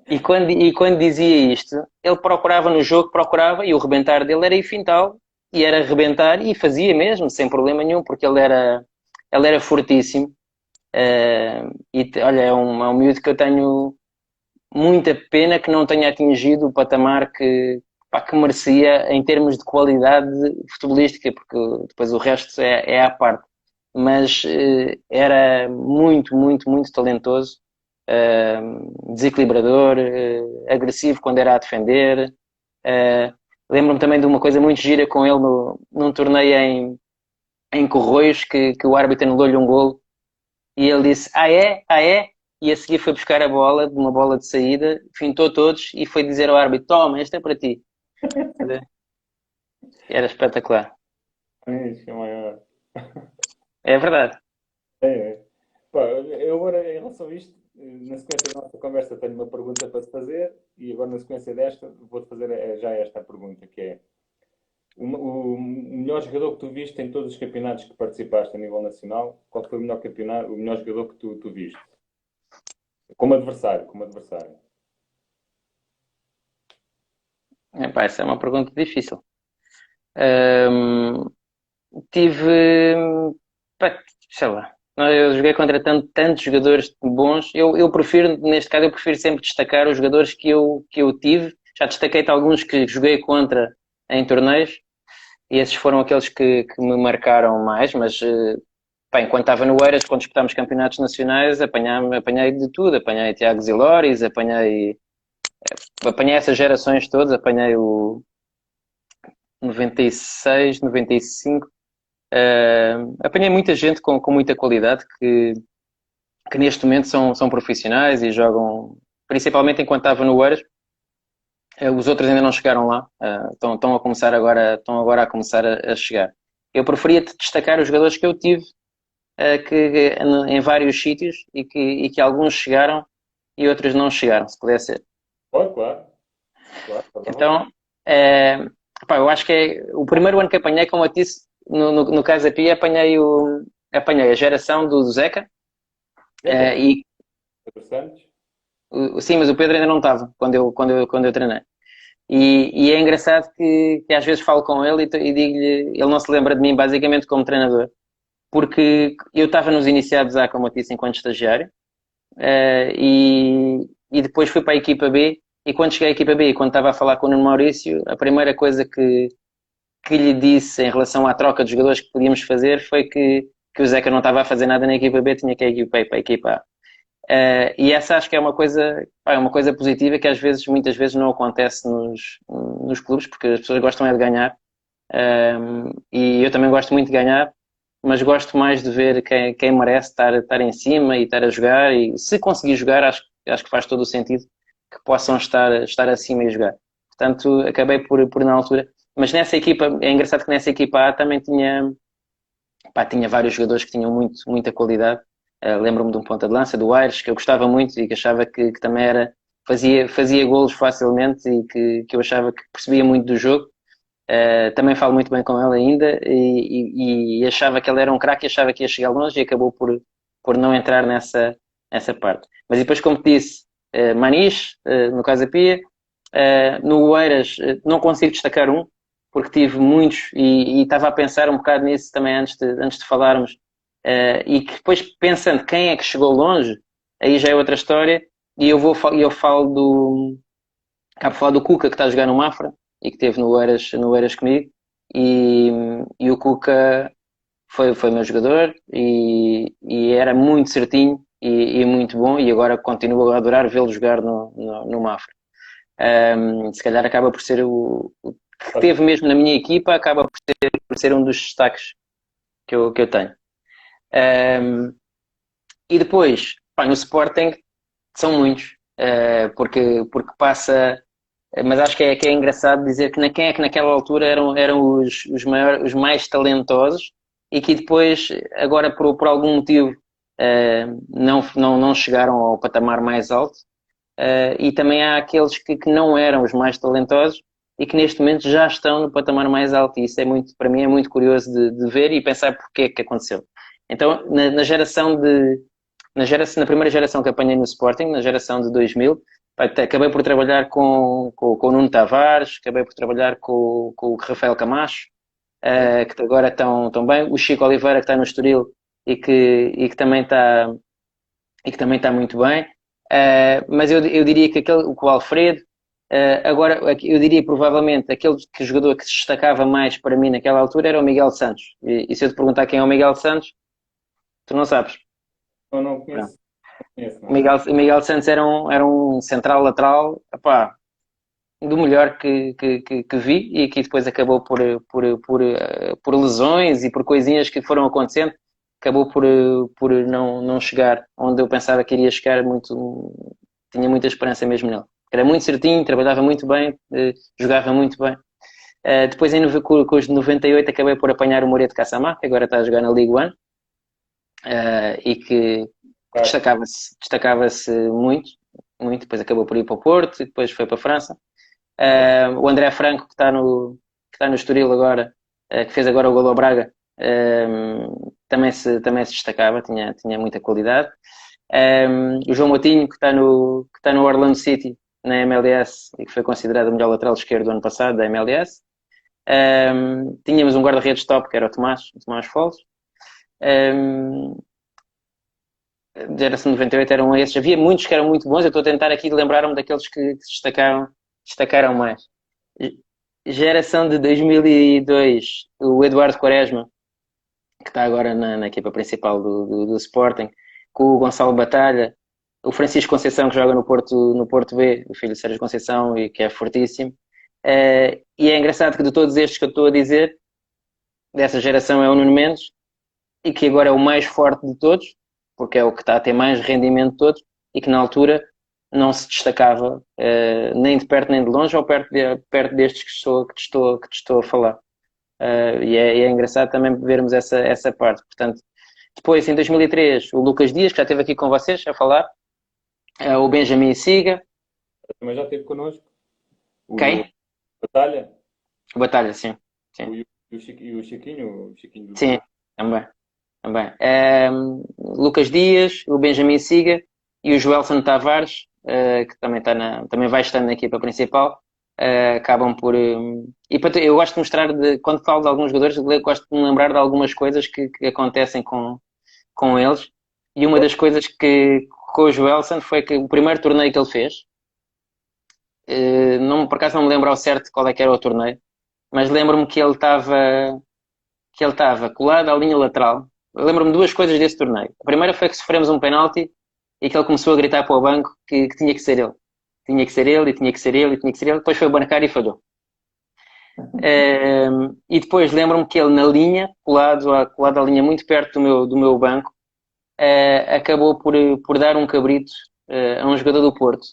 E quando dizia isto, ele procurava no jogo, procurava, e o rebentar dele era ir fintá-lo, e era rebentar, e fazia mesmo, sem problema nenhum, porque ele era fortíssimo. Olha, é um miúdo que eu tenho muita pena que não tenha atingido o patamar que merecia em termos de qualidade futebolística, porque depois o resto é à parte. Mas era muito, muito, muito talentoso, eh, desequilibrador, agressivo quando era a defender. Eh, Lembro-me também de uma coisa muito gira com ele num torneio em Corroios, que o árbitro anulou-lhe um golo e ele disse: Ah, é? Ah, é? E a seguir foi buscar a bola, uma bola de saída, fintou todos e foi dizer ao árbitro: Toma, esta é para ti. Era espetacular. Isso é maior. É verdade. É, é. Pá, eu agora, em relação a isto, na sequência da nossa conversa, tenho uma pergunta para te fazer e agora, na sequência desta, vou-te fazer já esta pergunta, que é o melhor jogador que tu viste em todos os campeonatos que participaste a nível nacional, qual foi o melhor campeonato, o melhor jogador que tu viste? Como adversário, como adversário. Epá, essa é uma pergunta difícil. Ahm, tive, pá, sei lá, eu joguei contra tantos jogadores bons. Eu prefiro, neste caso, eu prefiro sempre destacar os jogadores que eu tive. Já destaquei-te alguns que joguei contra em torneios e esses foram aqueles que me marcaram mais, mas pá, enquanto estava no Eiras, quando disputámos campeonatos nacionais, apanhei de tudo. Apanhei Tiago Ziloris, apanhei essas gerações todas, apanhei o 96, 95. Apanhei muita gente com muita qualidade que neste momento são profissionais e jogam, principalmente enquanto estava no Eiras. Os outros ainda não chegaram lá, estão estão agora a começar a chegar. Eu preferia destacar os jogadores que eu tive em vários sítios e que alguns chegaram e outros não chegaram, se pudesse ser. Pode, claro. Claro, estás à vontade. Então, é, pá, eu acho que é o primeiro ano que apanhei, como eu disse, no Casa Pia, apanhei a geração do Zeca, Pedro, e Pedro Santos. sim, mas o Pedro ainda não estava quando eu treinei. E é engraçado que às vezes falo com ele e digo-lhe, ele não se lembra de mim basicamente como treinador, porque eu estava nos iniciados A, como eu disse, enquanto estagiário, e depois fui para a equipa B. E quando cheguei à equipa B, e quando estava a falar com o Nuno Maurício, a primeira coisa que lhe disse em relação à troca de jogadores que podíamos fazer foi que o Zeca não estava a fazer nada na equipa B, tinha que ir para a equipa A. E essa acho que é uma coisa, pá, é uma coisa positiva que muitas vezes não acontece nos clubes, porque as pessoas gostam é de ganhar. E eu também gosto muito de ganhar, mas gosto mais de ver quem merece estar em cima e estar a jogar. E se conseguir jogar, acho que faz todo o sentido que possam estar acima e jogar. Portanto, acabei por na altura. Mas nessa equipa, é engraçado que nessa equipa A também tinha vários jogadores que tinham muita qualidade. Lembro-me de um ponta de lança, do Aires, que eu gostava muito e que achava que também fazia golos facilmente e que eu achava que percebia muito do jogo. Também falo muito bem com ele ainda e achava que ele era um craque, achava que ia chegar longe e acabou por não entrar nessa parte. Mas depois, como te disse, Manis, no Casa Pia, no Oeiras, não consigo destacar um, porque tive muitos e estava a pensar um bocado nisso também antes de falarmos. E que depois, pensando quem é que chegou longe, aí já é outra história. E eu falo acabo de falar do Cuca, que está a jogar no Mafra e que esteve no Eiras comigo. E, e o Cuca foi meu jogador e era muito certinho e muito bom. E agora continuo a adorar vê-lo jogar no Mafra. Se calhar acaba por ser o que teve mesmo na minha equipa, acaba por ser um dos destaques que eu tenho. E depois, pá, no Sporting são muitos, porque passa. Mas acho que é engraçado dizer quem é que naquela altura eram os mais talentosos e que depois, agora por algum motivo, não chegaram ao patamar mais alto. E também há aqueles que não eram os mais talentosos e que neste momento já estão no patamar mais alto. E isso para mim é muito curioso de ver e pensar porque é que aconteceu. Então, na primeira geração que apanhei no Sporting, na geração de 2000, acabei por trabalhar com o Nuno Tavares, acabei por trabalhar com o Rafael Camacho, que agora estão bem, o Chico Oliveira que está no Estoril e que também está muito bem. Mas eu diria que o Alfredo, agora eu diria provavelmente aquele jogador que se destacava mais para mim naquela altura era o Miguel Santos. E se eu te perguntar quem é o Miguel Santos, tu não sabes. Eu não Pronto. conheço, conheço, O não. Miguel Santos era um central lateral, epá, do melhor que vi e que depois acabou por lesões e por coisinhas que foram acontecendo, acabou por não chegar onde eu pensava que iria chegar muito, tinha muita esperança mesmo nele. Era muito certinho, trabalhava muito bem, jogava muito bem. Depois com os 98 acabei por apanhar o Moreto Cassamá, que agora está a jogar na Ligue 1, e que Claro. destacava-se muito, depois acabou por ir para o Porto e depois foi para a França. O André Franco, que está no Estoril agora, que fez agora o gol ao Braga, também se destacava, tinha muita qualidade. O João Moutinho, que está no Orlando City, na MLS, e que foi considerado o melhor lateral esquerdo do ano passado, da MLS. Tínhamos um guarda-redes top, que era o Tomás Foles. Geração 98 eram esses. Havia muitos que eram muito bons. Eu estou a tentar aqui lembrar-me daqueles que se destacaram mais. Geração de 2002, o Eduardo Quaresma, que está agora na equipa principal do Sporting, com o Gonçalo Batalha, o Francisco Conceição, que joga no Porto B, o filho de Sérgio Conceição, e que é fortíssimo. E é engraçado que de todos estes que eu estou a dizer, dessa geração é o Nuno Mendes, e que agora é o mais forte de todos, porque é o que está a ter mais rendimento de todos, e que na altura não se destacava nem de perto nem de longe, ou perto destes que te estou a falar. E é engraçado também vermos essa parte. Portanto, depois, em 2003, o Lucas Dias, que já esteve aqui com vocês a falar, o Benjamin Siga. Também já esteve connosco. Quem? Batalha. O Batalha, sim. E o Chiquinho do Sim, também. Lucas Dias, o Benjamin Siga e o Joelson Tavares, que também vai estar na equipa principal, acabam por... eu gosto de mostrar, quando falo de alguns jogadores, gosto de me lembrar de algumas coisas que acontecem com eles. E uma das coisas que com o Joelson foi que o primeiro torneio que ele fez, por acaso não me lembro ao certo qual é que era o torneio, mas lembro-me que ele estava colado à linha lateral. Eu lembro-me de duas coisas desse torneio. A primeira foi que sofremos um penalti e que ele começou a gritar para o banco que tinha que ser ele. Tinha que ser ele, e tinha que ser ele, e tinha que ser ele. Depois foi marcar e falhou. E depois lembro-me que ele na linha, colado à linha muito perto do meu banco, acabou por dar um cabrito a um jogador do Porto.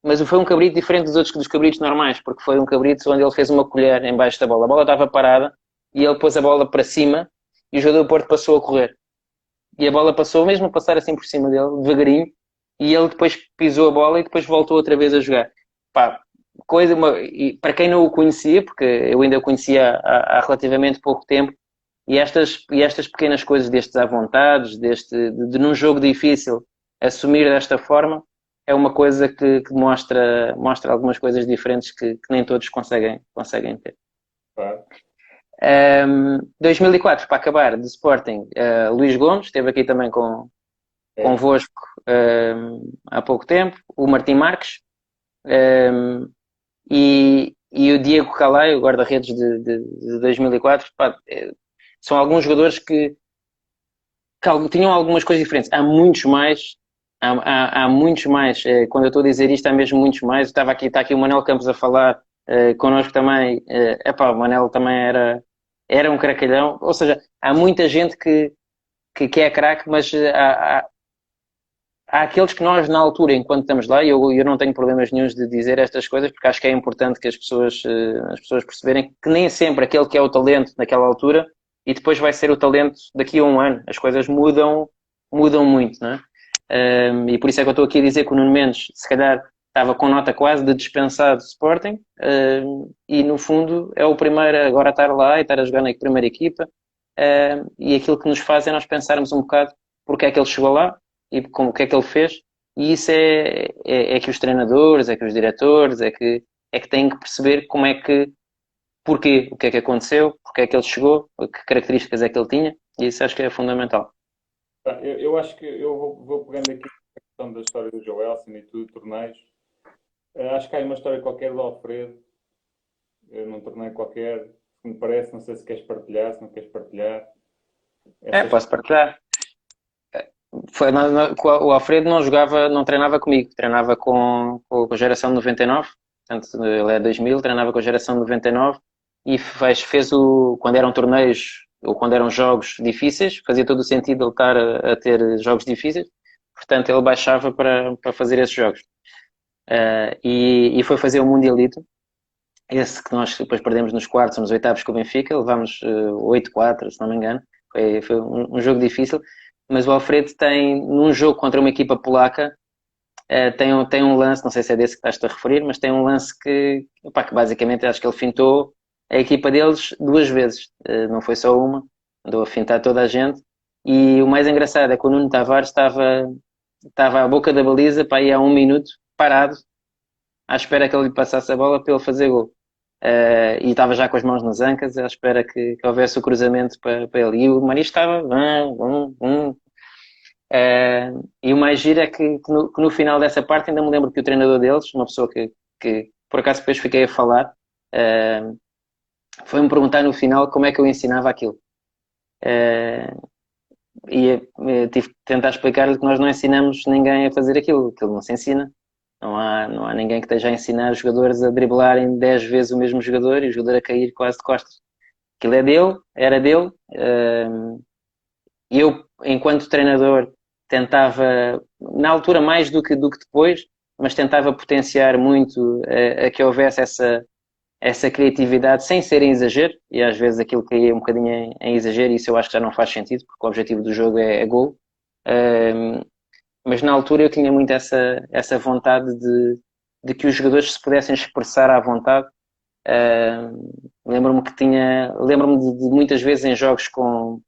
Mas foi um cabrito diferente dos cabritos normais, porque foi um cabrito onde ele fez uma colher embaixo da bola. A bola estava parada e ele pôs a bola para cima e o jogador do Porto passou a correr. E a bola passou, mesmo a passar assim por cima dele, devagarinho, e ele depois pisou a bola e depois voltou outra vez a jogar. Pá, e para quem não o conhecia, porque eu ainda o conhecia há relativamente pouco tempo, e estas pequenas coisas destes à vontade, de num jogo difícil assumir desta forma, é uma coisa que mostra algumas coisas diferentes que nem todos conseguem ter. Claro. 2004, para acabar, de Sporting, Luís Gomes, esteve aqui também convosco há pouco tempo, o Martim Marques e o Diego Calai, o guarda-redes de 2004. Pá, são alguns jogadores que tinham algumas coisas diferentes. Há muitos mais. Há muitos mais. Quando eu estou a dizer isto, há mesmo muitos mais. Está aqui o Manel Campos a falar connosco também. O Manel também era um cracalhão. Ou seja, há muita gente que é craque, mas há aqueles que nós, na altura, enquanto estamos lá, e eu não tenho problemas nenhuns de dizer estas coisas, porque acho que é importante que as pessoas perceberem que nem sempre aquele que é o talento naquela altura e depois vai ser o talento daqui a um ano. As coisas mudam muito, não é? E por isso é que eu estou aqui a dizer que o Nuno Mendes, se calhar, estava com nota quase de dispensado de Sporting, e no fundo é o primeiro agora a estar lá e estar a jogar na primeira equipa, e aquilo que nos faz é nós pensarmos um bocado porque é que ele chegou lá e o que é que ele fez, e isso é que os treinadores, é que os diretores, é que têm que perceber porquê, o que é que aconteceu, porque é que ele chegou, que características é que ele tinha, e isso acho que é fundamental. Eu acho que eu vou pegando aqui a questão da história do Joelson e tudo, torneios. Acho que há uma história qualquer do Alfredo, num torneio qualquer, que me parece, não sei se queres partilhar, se não queres partilhar. Posso partilhar. O Alfredo não treinava comigo, treinava com a geração de 99, portanto ele é 2000, treinava com a geração de 99 e fez quando eram torneios ou quando eram jogos difíceis, fazia todo o sentido ele estar a ter jogos difíceis, portanto ele baixava para fazer esses jogos. E foi fazer o Mundialito, esse que nós depois perdemos nos quartos, nos oitavos com o Benfica, levámos 8-4, se não me engano, foi um jogo difícil, mas o Alfredo tem, num jogo contra uma equipa polaca, tem um lance, não sei se é desse que estás-te a referir, mas tem um lance que basicamente acho que ele fintou a equipa deles 2 vezes, não foi só uma, andou a fintar toda a gente. E o mais engraçado é que o Nuno Tavares estava à boca da baliza para ir há 1 minuto, parado, à espera que ele lhe passasse a bola para ele fazer gol. E estava já com as mãos nas ancas, à espera que houvesse o cruzamento para ele. E o Maris estava. E o mais giro é que no final dessa parte ainda me lembro que o treinador deles, uma pessoa que por acaso depois fiquei a falar, foi-me perguntar no final como é que eu ensinava aquilo. E tive que tentar explicar-lhe que nós não ensinamos ninguém a fazer aquilo não se ensina. Não há ninguém que esteja a ensinar os jogadores a driblarem 10 vezes o mesmo jogador e o jogador a cair quase de costas. Aquilo é dele, era dele. E eu, enquanto treinador, tentava, na altura mais do que depois, mas tentava potenciar muito a que houvesse essa criatividade sem ser em exagero, e às vezes aquilo caía um bocadinho em exagero, e isso eu acho que já não faz sentido, porque o objetivo do jogo é gol. Mas na altura eu tinha muito essa vontade de que os jogadores se pudessem expressar à vontade. Lembro-me de muitas vezes em jogos com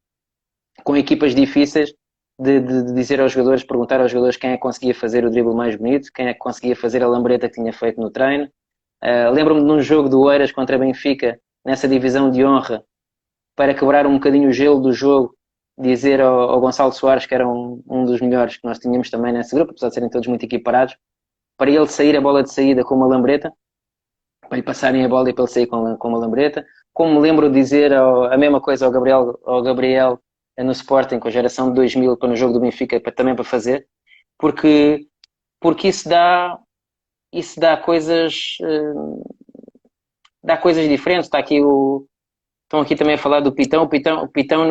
equipas difíceis de dizer aos jogadores, perguntar aos jogadores quem é que conseguia fazer o drible mais bonito, quem é que conseguia fazer a lambreta que tinha feito no treino. Lembro-me de um jogo do Oeiras contra Benfica, nessa divisão de honra, para quebrar um bocadinho o gelo do jogo, dizer ao Gonçalo Soares, que era um dos melhores que nós tínhamos também nesse grupo, apesar de serem todos muito equiparados, para ele sair a bola de saída com uma lambreta, para lhe passarem a bola e para ele sair com uma lambreta. Como me lembro de dizer a mesma coisa ao Gabriel no Sporting, com a geração de 2000, para no jogo do Benfica, também para fazer, porque isso dá coisas diferentes. Estão aqui também a falar do Pitão. O Pitão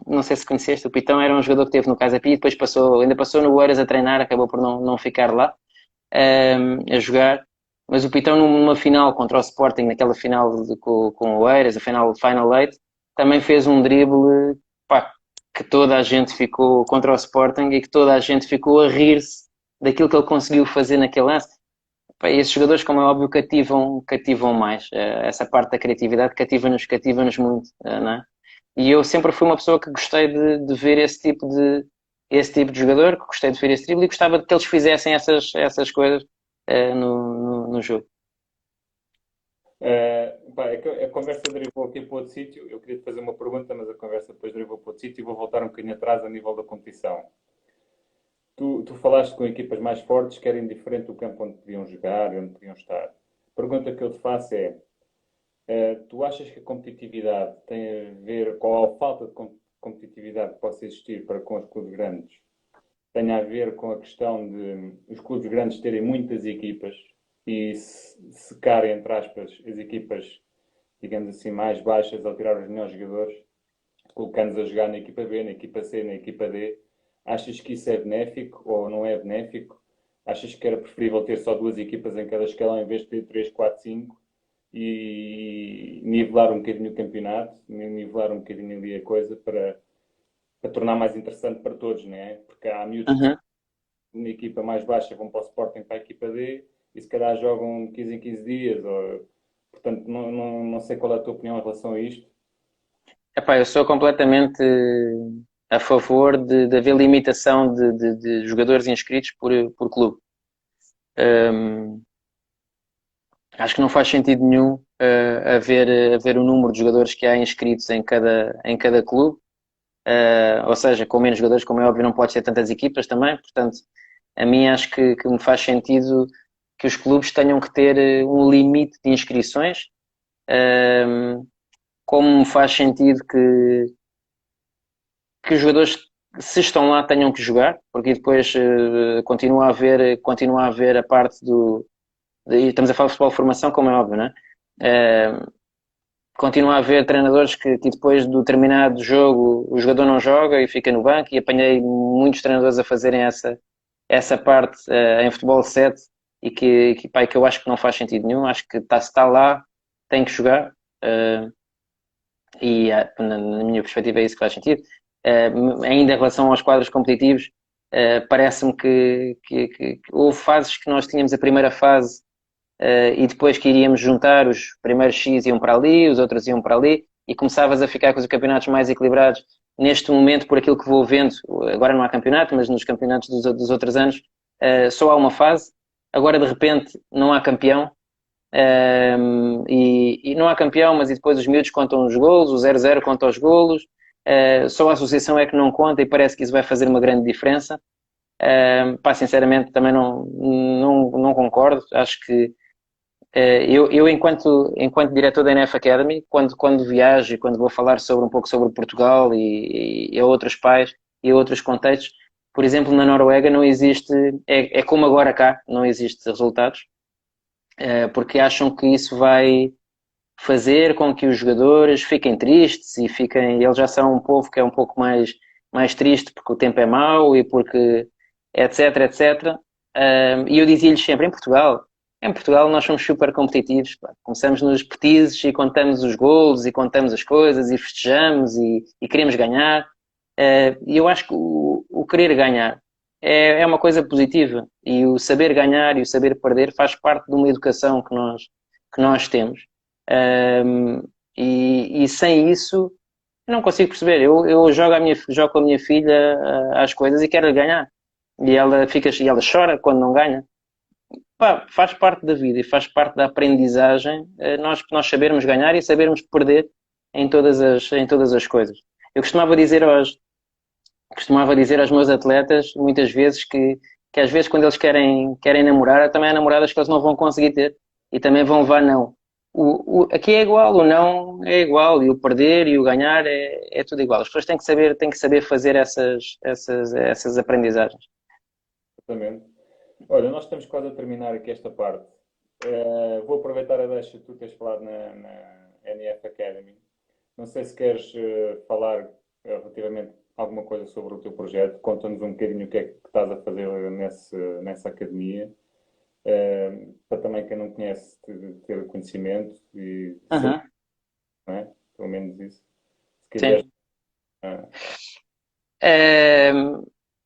não sei se conheceste, o Pitão era um jogador que teve no Casa Pia e depois ainda passou no Oeiras a treinar, acabou por não ficar lá a jogar. Mas o Pitão numa final contra o Sporting, naquela final com o Oeiras, a Final Eight, também fez um drible, pá, que toda a gente ficou contra o Sporting e que toda a gente ficou a rir-se daquilo que ele conseguiu fazer naquele lance. Pá, esses jogadores, como é óbvio, cativam mais. Essa parte da criatividade cativa-nos muito, não é? E eu sempre fui uma pessoa que gostei de ver esse tipo de jogador, que gostei de ver esse drible e gostava de que eles fizessem essas coisas no jogo. A conversa derivou aqui para outro sítio. Eu queria te fazer uma pergunta, mas a conversa depois derivou para outro sítio e vou voltar um bocadinho atrás a nível da competição. Tu falaste com equipas mais fortes que era indiferente do campo onde podiam jogar e onde podiam estar. A pergunta que eu te faço é: tu achas que a competitividade tem a ver com a falta de competitividade que possa existir para com os clubes grandes? Tem a ver com a questão de os clubes grandes terem muitas equipas e secarem, entre aspas, as equipas, digamos assim, mais baixas ao tirar os melhores jogadores, colocando-os a jogar na equipa B, na equipa C, na equipa D? Achas que isso é benéfico ou não é benéfico? Achas que era preferível ter só 2 equipas em cada escalão em vez de ter 3, 4, 5 e nivelar um bocadinho o campeonato, nivelar um bocadinho ali a coisa para tornar mais interessante para todos, não é? Porque há miúdos que na equipa mais baixa vão para o Sporting, para a equipa D e se calhar jogam 15 em 15 dias. Portanto, não sei qual é a tua opinião em relação a isto. Epá, eu sou completamente a favor de haver limitação de jogadores inscritos por clube. Acho que não faz sentido nenhum haver o número de jogadores que há inscritos em cada clube. Ou seja, com menos jogadores, como é óbvio, não pode ser tantas equipas também. Portanto, a mim acho que me faz sentido que os clubes tenham que ter um limite de inscrições, como me faz sentido que os jogadores, se estão lá, tenham que jogar, porque depois continua a haver a parte estamos a falar de futebol de formação, como é óbvio, não é? Continua a haver treinadores que depois do determinado jogo o jogador não joga e fica no banco, e apanhei muitos treinadores a fazerem essa parte em futebol 7 e que eu acho que não faz sentido nenhum. Acho que se está lá, tem que jogar, e na minha perspectiva é isso que faz sentido. Ainda em relação aos quadros competitivos, parece-me que houve fases que nós tínhamos a primeira fase e depois que iríamos juntar, os primeiros X iam para ali, os outros iam para ali, e começavas a ficar com os campeonatos mais equilibrados. Neste momento, por aquilo que vou vendo, agora não há campeonato, mas nos campeonatos dos outros anos, só há uma fase. Agora, de repente, não há campeão. E não há campeão, mas e depois os miúdos contam os golos, o 0-0 conta os golos. Só a associação é que não conta e parece que isso vai fazer uma grande diferença. Pá, sinceramente, também não concordo. Acho que eu enquanto diretor da NF Academy, quando viajo e quando vou falar um pouco sobre Portugal e a outros pais e a outros contextos, por exemplo, na Noruega não existe, é como agora cá, não existe resultados, porque acham que isso vai fazer com que os jogadores fiquem tristes e eles já são um povo que é um pouco mais triste porque o tempo é mau e porque etc, etc. E eu dizia-lhes sempre, em Portugal nós somos super competitivos, pá. Começamos nos petizes e contamos os golos e contamos as coisas e festejamos e queremos ganhar. E eu acho que o querer ganhar é uma coisa positiva e o saber ganhar e o saber perder faz parte de uma educação que nós temos. E sem isso eu não consigo perceber. Eu jogo com a minha filha às coisas e quero ganhar. E ela chora quando não ganha. Pá, faz parte da vida e faz parte da aprendizagem nós sabermos ganhar e sabermos perder em todas as coisas. Eu costumava dizer aos meus atletas muitas vezes que às vezes quando eles querem namorar, também há namoradas que eles não vão conseguir ter e também vão levar não. Aqui é igual, o não é igual e o perder e o ganhar é tudo igual. As pessoas têm que saber fazer essas aprendizagens. Exatamente. Olha, nós estamos quase a terminar aqui esta parte. Vou aproveitar a deixa que tu tens falado na NF Academy. Não sei se queres falar relativamente alguma coisa sobre o teu projeto. Conta-nos um bocadinho o que é que estás a fazer nessa academia. Para também quem não conhece ter conhecimento e saber, Uhum, não é? Pelo menos isso. Se quiseres. sim. ah, Ehm,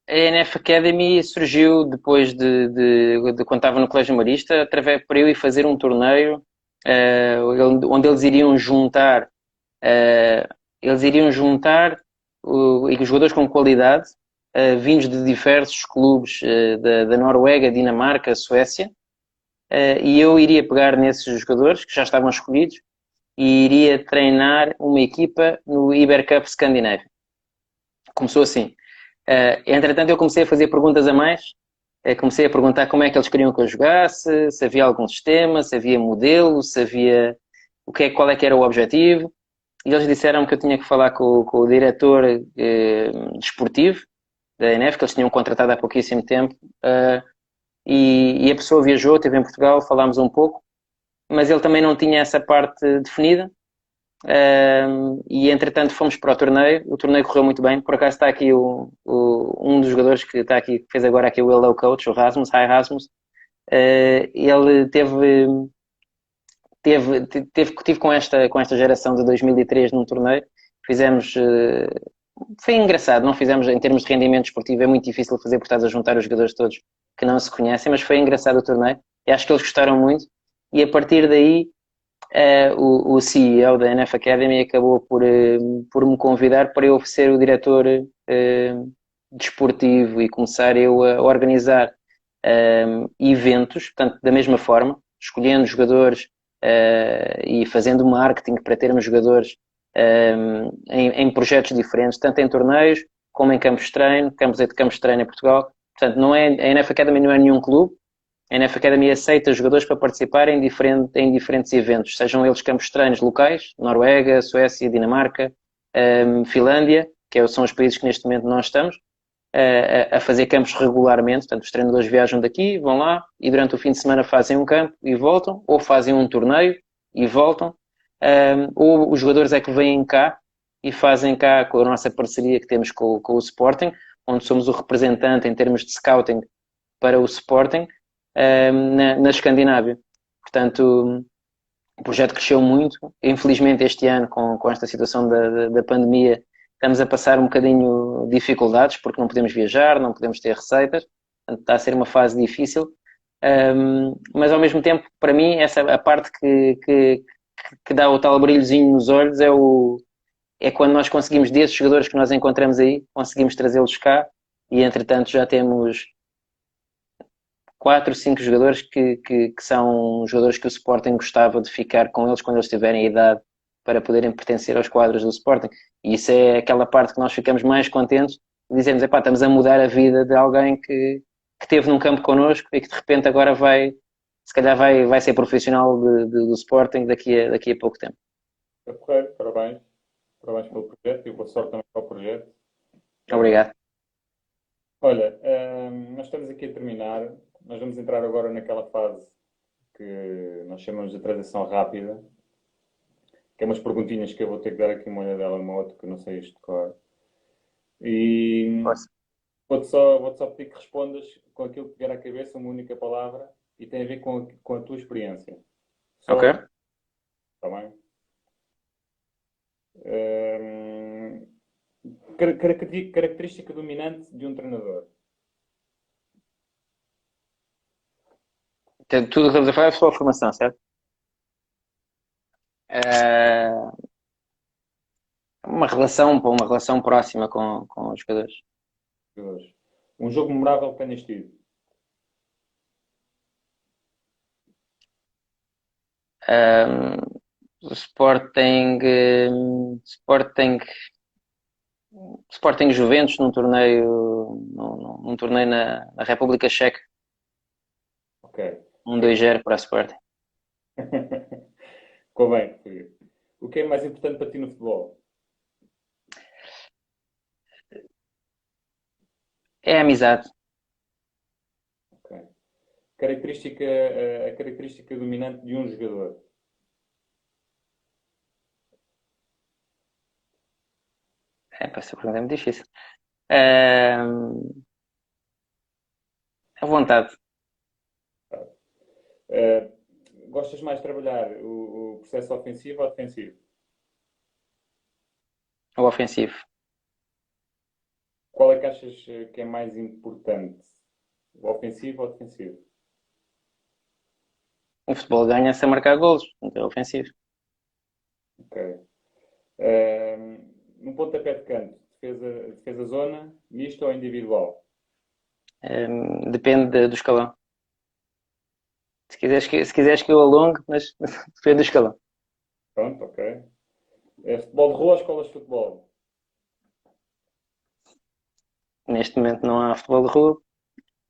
a NF Academy surgiu depois de quando estava no Colégio Marista, através para eu ir fazer um torneio onde eles iriam juntar e os jogadores com qualidade vindos de diversos clubes da Noruega, Dinamarca, Suécia, e eu iria pegar nesses jogadores que já estavam escolhidos e iria treinar uma equipa no Iber Cup Scandinávia. Começou assim. Entretanto, eu comecei a fazer perguntas a mais. Comecei a perguntar como é que eles queriam que eu jogasse, se havia algum sistema, se havia modelo, se havia qual é que era o objetivo. E eles disseram que eu tinha que falar com o diretor desportivo da NF, que eles tinham contratado há pouquíssimo tempo. E a pessoa viajou, esteve em Portugal, falámos um pouco, mas ele também não tinha essa parte definida. E entretanto fomos para o torneio correu muito bem, por acaso está aqui um dos jogadores que está aqui, que fez agora aqui o Hello Coach, o Rasmus, Hi Rasmus. Ele tive com esta geração de 2003 num torneio, fizemos, foi engraçado, não fizemos em termos de rendimento esportivo, é muito difícil fazer porque estás a juntar os jogadores todos que não se conhecem, mas foi engraçado o torneio, e acho que eles gostaram muito, e a partir daí o CEO da NF Academy acabou por me convidar para eu ser o diretor desportivo e começar eu a organizar eventos, portanto, da mesma forma, escolhendo jogadores e fazendo marketing para termos jogadores em projetos diferentes, tanto em torneios como em campos de treino, campos de treino em Portugal. Portanto, a NF Academy não é nenhum clube. A NF Academy aceita jogadores para participar em diferentes eventos, sejam eles campos de treinos locais, Noruega, Suécia, Dinamarca, Finlândia, são os países que neste momento nós estamos, a fazer campos regularmente. Portanto, os treinadores viajam daqui, vão lá e durante o fim de semana fazem um campo e voltam, ou fazem um torneio e voltam, ou os jogadores é que vêm cá e fazem cá com a nossa parceria que temos com o Sporting, onde somos o representante em termos de scouting para o Sporting, na Escandinávia. Portanto, o projeto cresceu muito. Infelizmente, este ano, com esta situação da pandemia, estamos a passar um bocadinho dificuldades, porque não podemos viajar, não podemos ter receitas. Portanto, está a ser uma fase difícil. Mas ao mesmo tempo, para mim, essa a parte que dá o tal brilhozinho nos olhos é quando nós conseguimos, desses jogadores que nós encontramos aí, conseguimos trazê-los cá e entretanto já temos 4, 5 jogadores que são jogadores que o Sporting gostava de ficar com eles quando eles tiverem a idade para poderem pertencer aos quadros do Sporting. E isso é aquela parte que nós ficamos mais contentes de dizermos, epá, estamos a mudar a vida de alguém que esteve num campo connosco e que de repente agora se calhar vai ser profissional do Sporting daqui a pouco tempo. É correto, parabéns. Parabéns pelo projeto e boa sorte também para o projeto. Obrigado. Olha, nós estamos aqui a terminar. Nós vamos entrar agora naquela fase que nós chamamos de transição rápida, que é umas perguntinhas que eu vou ter que dar aqui uma olhadela uma outra, que eu não sei isto de cor. E Força. vou-te só pedir que respondas com aquilo que vier à cabeça, uma única palavra, e tem a ver com a tua experiência. Ok. Só, está bem? Hum, característica dominante de um treinador. Tudo o que estamos a falar é só a formação, certo? Uh, uma relação próxima com os jogadores. Jogadores. Um jogo memorável que tenhas tido. Um, o Sporting Juventus num torneio na República Checa. Ok. 1-2-0 para a Sporting. Ficou bem, Rodrigo. O que é mais importante para ti no futebol? É a amizade. Ok. A característica dominante de um jogador. Para essa pergunta é muito difícil. A vontade. Uh, gostas mais de trabalhar o processo ofensivo ou defensivo? O ofensivo. Qual é que achas que é mais importante? O ofensivo ou o defensivo? O futebol ganha-se a marcar golos. Então é ofensivo. Ok. No pontapé de canto, defesa zona, misto ou individual? Depende do escalão. Se quiseres que eu alongue, mas depende do escalão. Pronto, ok. Futebol de rua ou escolas de futebol? Neste momento não há futebol de rua,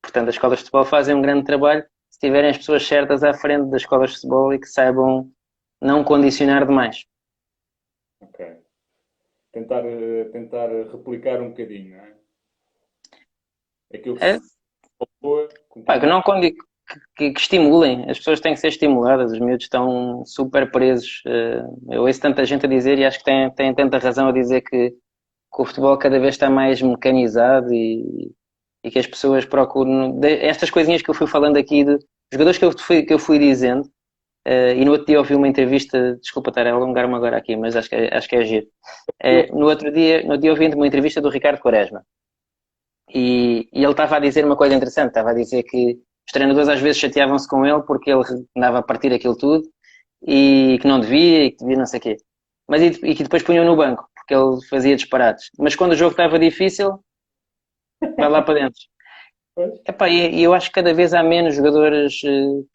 portanto as escolas de futebol fazem um grande trabalho se tiverem as pessoas certas à frente das escolas de futebol e que saibam não condicionar demais. Ok. Tentar replicar um bocadinho, não é? Aquilo que É, se falou, pá, que cumprimento. não que estimulem, as pessoas têm que ser estimuladas, os miúdos estão super presos. Eu ouço tanta gente a dizer e acho que tem tanta razão a dizer que o futebol cada vez está mais mecanizado e que as pessoas procuram estas coisinhas que eu fui falando aqui de jogadores que eu fui dizendo. E no outro dia ouvi uma entrevista, desculpa estar a alongar-me agora aqui, mas acho que é giro. No outro dia ouvi uma entrevista do Ricardo Quaresma e ele estava a dizer uma coisa interessante, estava a dizer que os treinadores às vezes chateavam-se com ele porque ele andava a partir aquilo tudo e que não devia e que devia não sei o quê. E que depois punham no banco porque ele fazia disparates. Mas quando o jogo estava difícil, vai lá para dentro. Pois. Epá, e eu acho que cada vez há menos jogadores que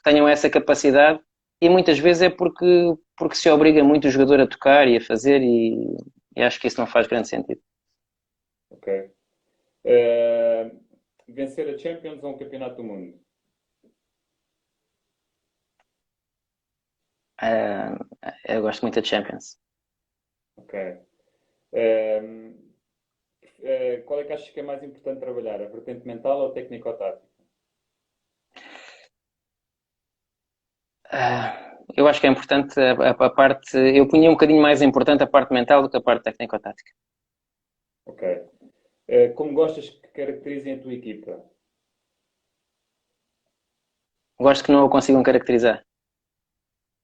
tenham essa capacidade e muitas vezes é porque se obriga muito o jogador a tocar e a fazer e acho que isso não faz grande sentido. Ok. Vencer a Champions ou um campeonato do mundo? Uh, eu gosto muito da Champions. Ok. Qual é que achas que é mais importante trabalhar? A vertente mental ou a técnico-tática? Eu acho que é importante a parte. Eu punha um bocadinho mais importante a parte mental do que a parte técnico-tática. Ok. Como gostas que caracterizem a tua equipa? Gosto que não o consigam caracterizar.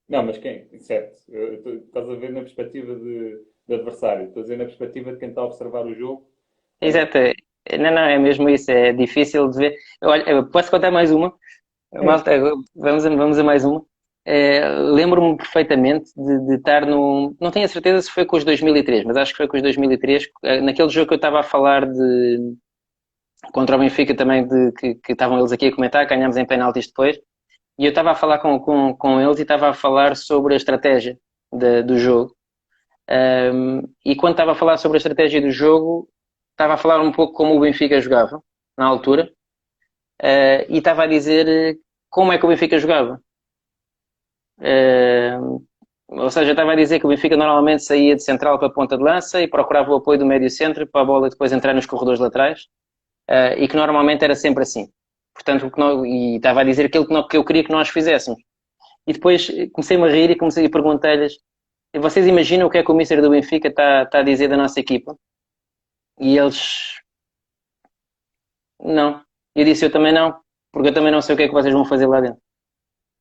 Não, mas quem? Certo. Estás a ver na perspectiva de adversário. Estou a dizer na perspectiva de quem está a observar o jogo. Como é que Exato. Não, não, é mesmo isso, é difícil de ver. Olha, eu posso contar mais uma? Malta, vamos a mais uma. Lembro-me perfeitamente de estar no. Não tenho a certeza se foi com os 2003, mas acho que foi com os 2003, naquele jogo que eu estava a falar de. Contra o Benfica também, que estavam eles aqui a comentar, ganhámos em penaltis depois. E eu estava a falar com eles e estava a falar sobre a estratégia do jogo. E quando estava a falar sobre a estratégia do jogo, estava a falar um pouco como o Benfica jogava, na altura, e estava a dizer como é que o Benfica jogava. Ou seja, estava a dizer que o Benfica normalmente saía de central para a ponta de lança e procurava o apoio do médio centro para a bola depois entrar nos corredores laterais, e que normalmente era sempre assim. Portanto, e estava a dizer aquilo que eu queria que nós fizéssemos. E depois comecei-me a rir e comecei a perguntar-lhes: vocês imaginam o que é que o Mister do Benfica está a dizer da nossa equipa? E eles: não. Eu disse: eu também não, porque eu também não sei o que é que vocês vão fazer lá dentro.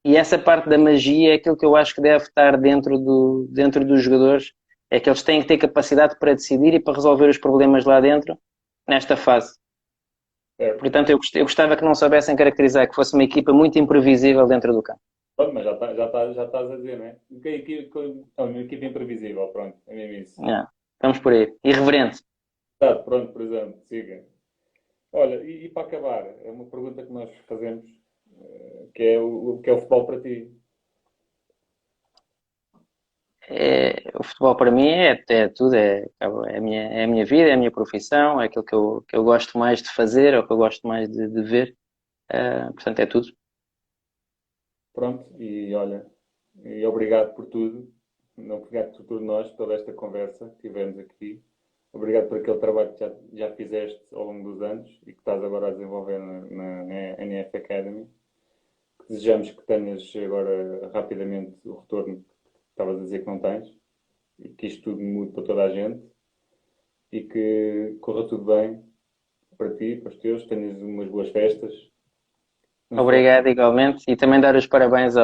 E essa parte da magia é aquilo que eu acho que deve estar dentro dos jogadores, é que eles têm que ter capacidade para decidir e para resolver os problemas lá dentro, nesta fase. Certo. Portanto, eu gostava que não soubessem caracterizar, que fosse uma equipa muito imprevisível dentro do campo. Pronto, mas já estás a dizer, não é? Uma equipa imprevisível, pronto, é mesmo isso. Vamos por aí. Irreverente. Tá, pronto, por exemplo, siga. Olha, e para acabar, é uma pergunta que nós fazemos, que é o que é o futebol para ti. O futebol para mim é tudo, é a minha vida, é a minha profissão, é aquilo que eu gosto mais de fazer, é o que eu gosto mais de ver. Portanto, é tudo. Pronto, e olha, e obrigado por tudo. Não obrigado por tudo nós, toda esta conversa que tivemos aqui. Obrigado por aquele trabalho que já fizeste ao longo dos anos e que estás agora a desenvolver na NF Academy. Desejamos que tenhas agora rapidamente o retorno que estavas a dizer que não tens e que isto tudo mude para toda a gente e que corra tudo bem para ti, para os teus, tenhas umas boas festas. Obrigado igualmente e também dar os parabéns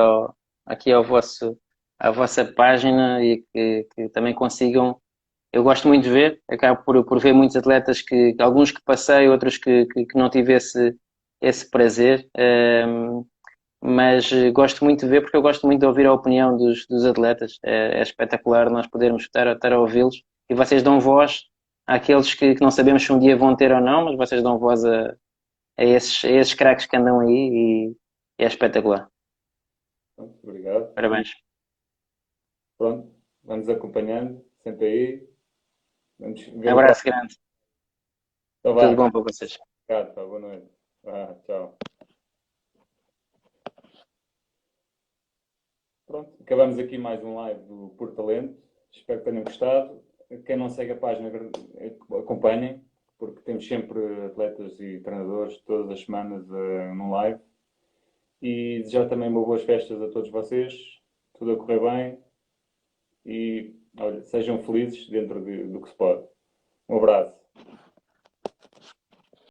aqui à vossa página e que também consigam. Eu gosto muito de ver, acabo por ver muitos atletas alguns que passei, outros que não tive esse prazer, mas gosto muito de ver porque eu gosto muito de ouvir a opinião dos atletas. É espetacular nós podermos estar a ouvi-los e vocês dão voz àqueles que não sabemos se um dia vão ter ou não, mas vocês dão voz a esses craques que andam aí e é espetacular. Pronto, obrigado. Parabéns. Pronto, vamos acompanhando, sempre aí. Vamos ver o Abraço próximo. grande. Então Tudo vá, bom para vocês. obrigado, pá, boa noite. Tchau. Pronto, acabamos aqui mais um live do Por Talento. Espero que tenham gostado. Quem não segue a página, acompanhem, porque temos sempre atletas e treinadores todas as semanas num live. E desejar também boas festas a todos vocês, tudo a correr bem e olha, sejam felizes dentro do que se pode. Um abraço.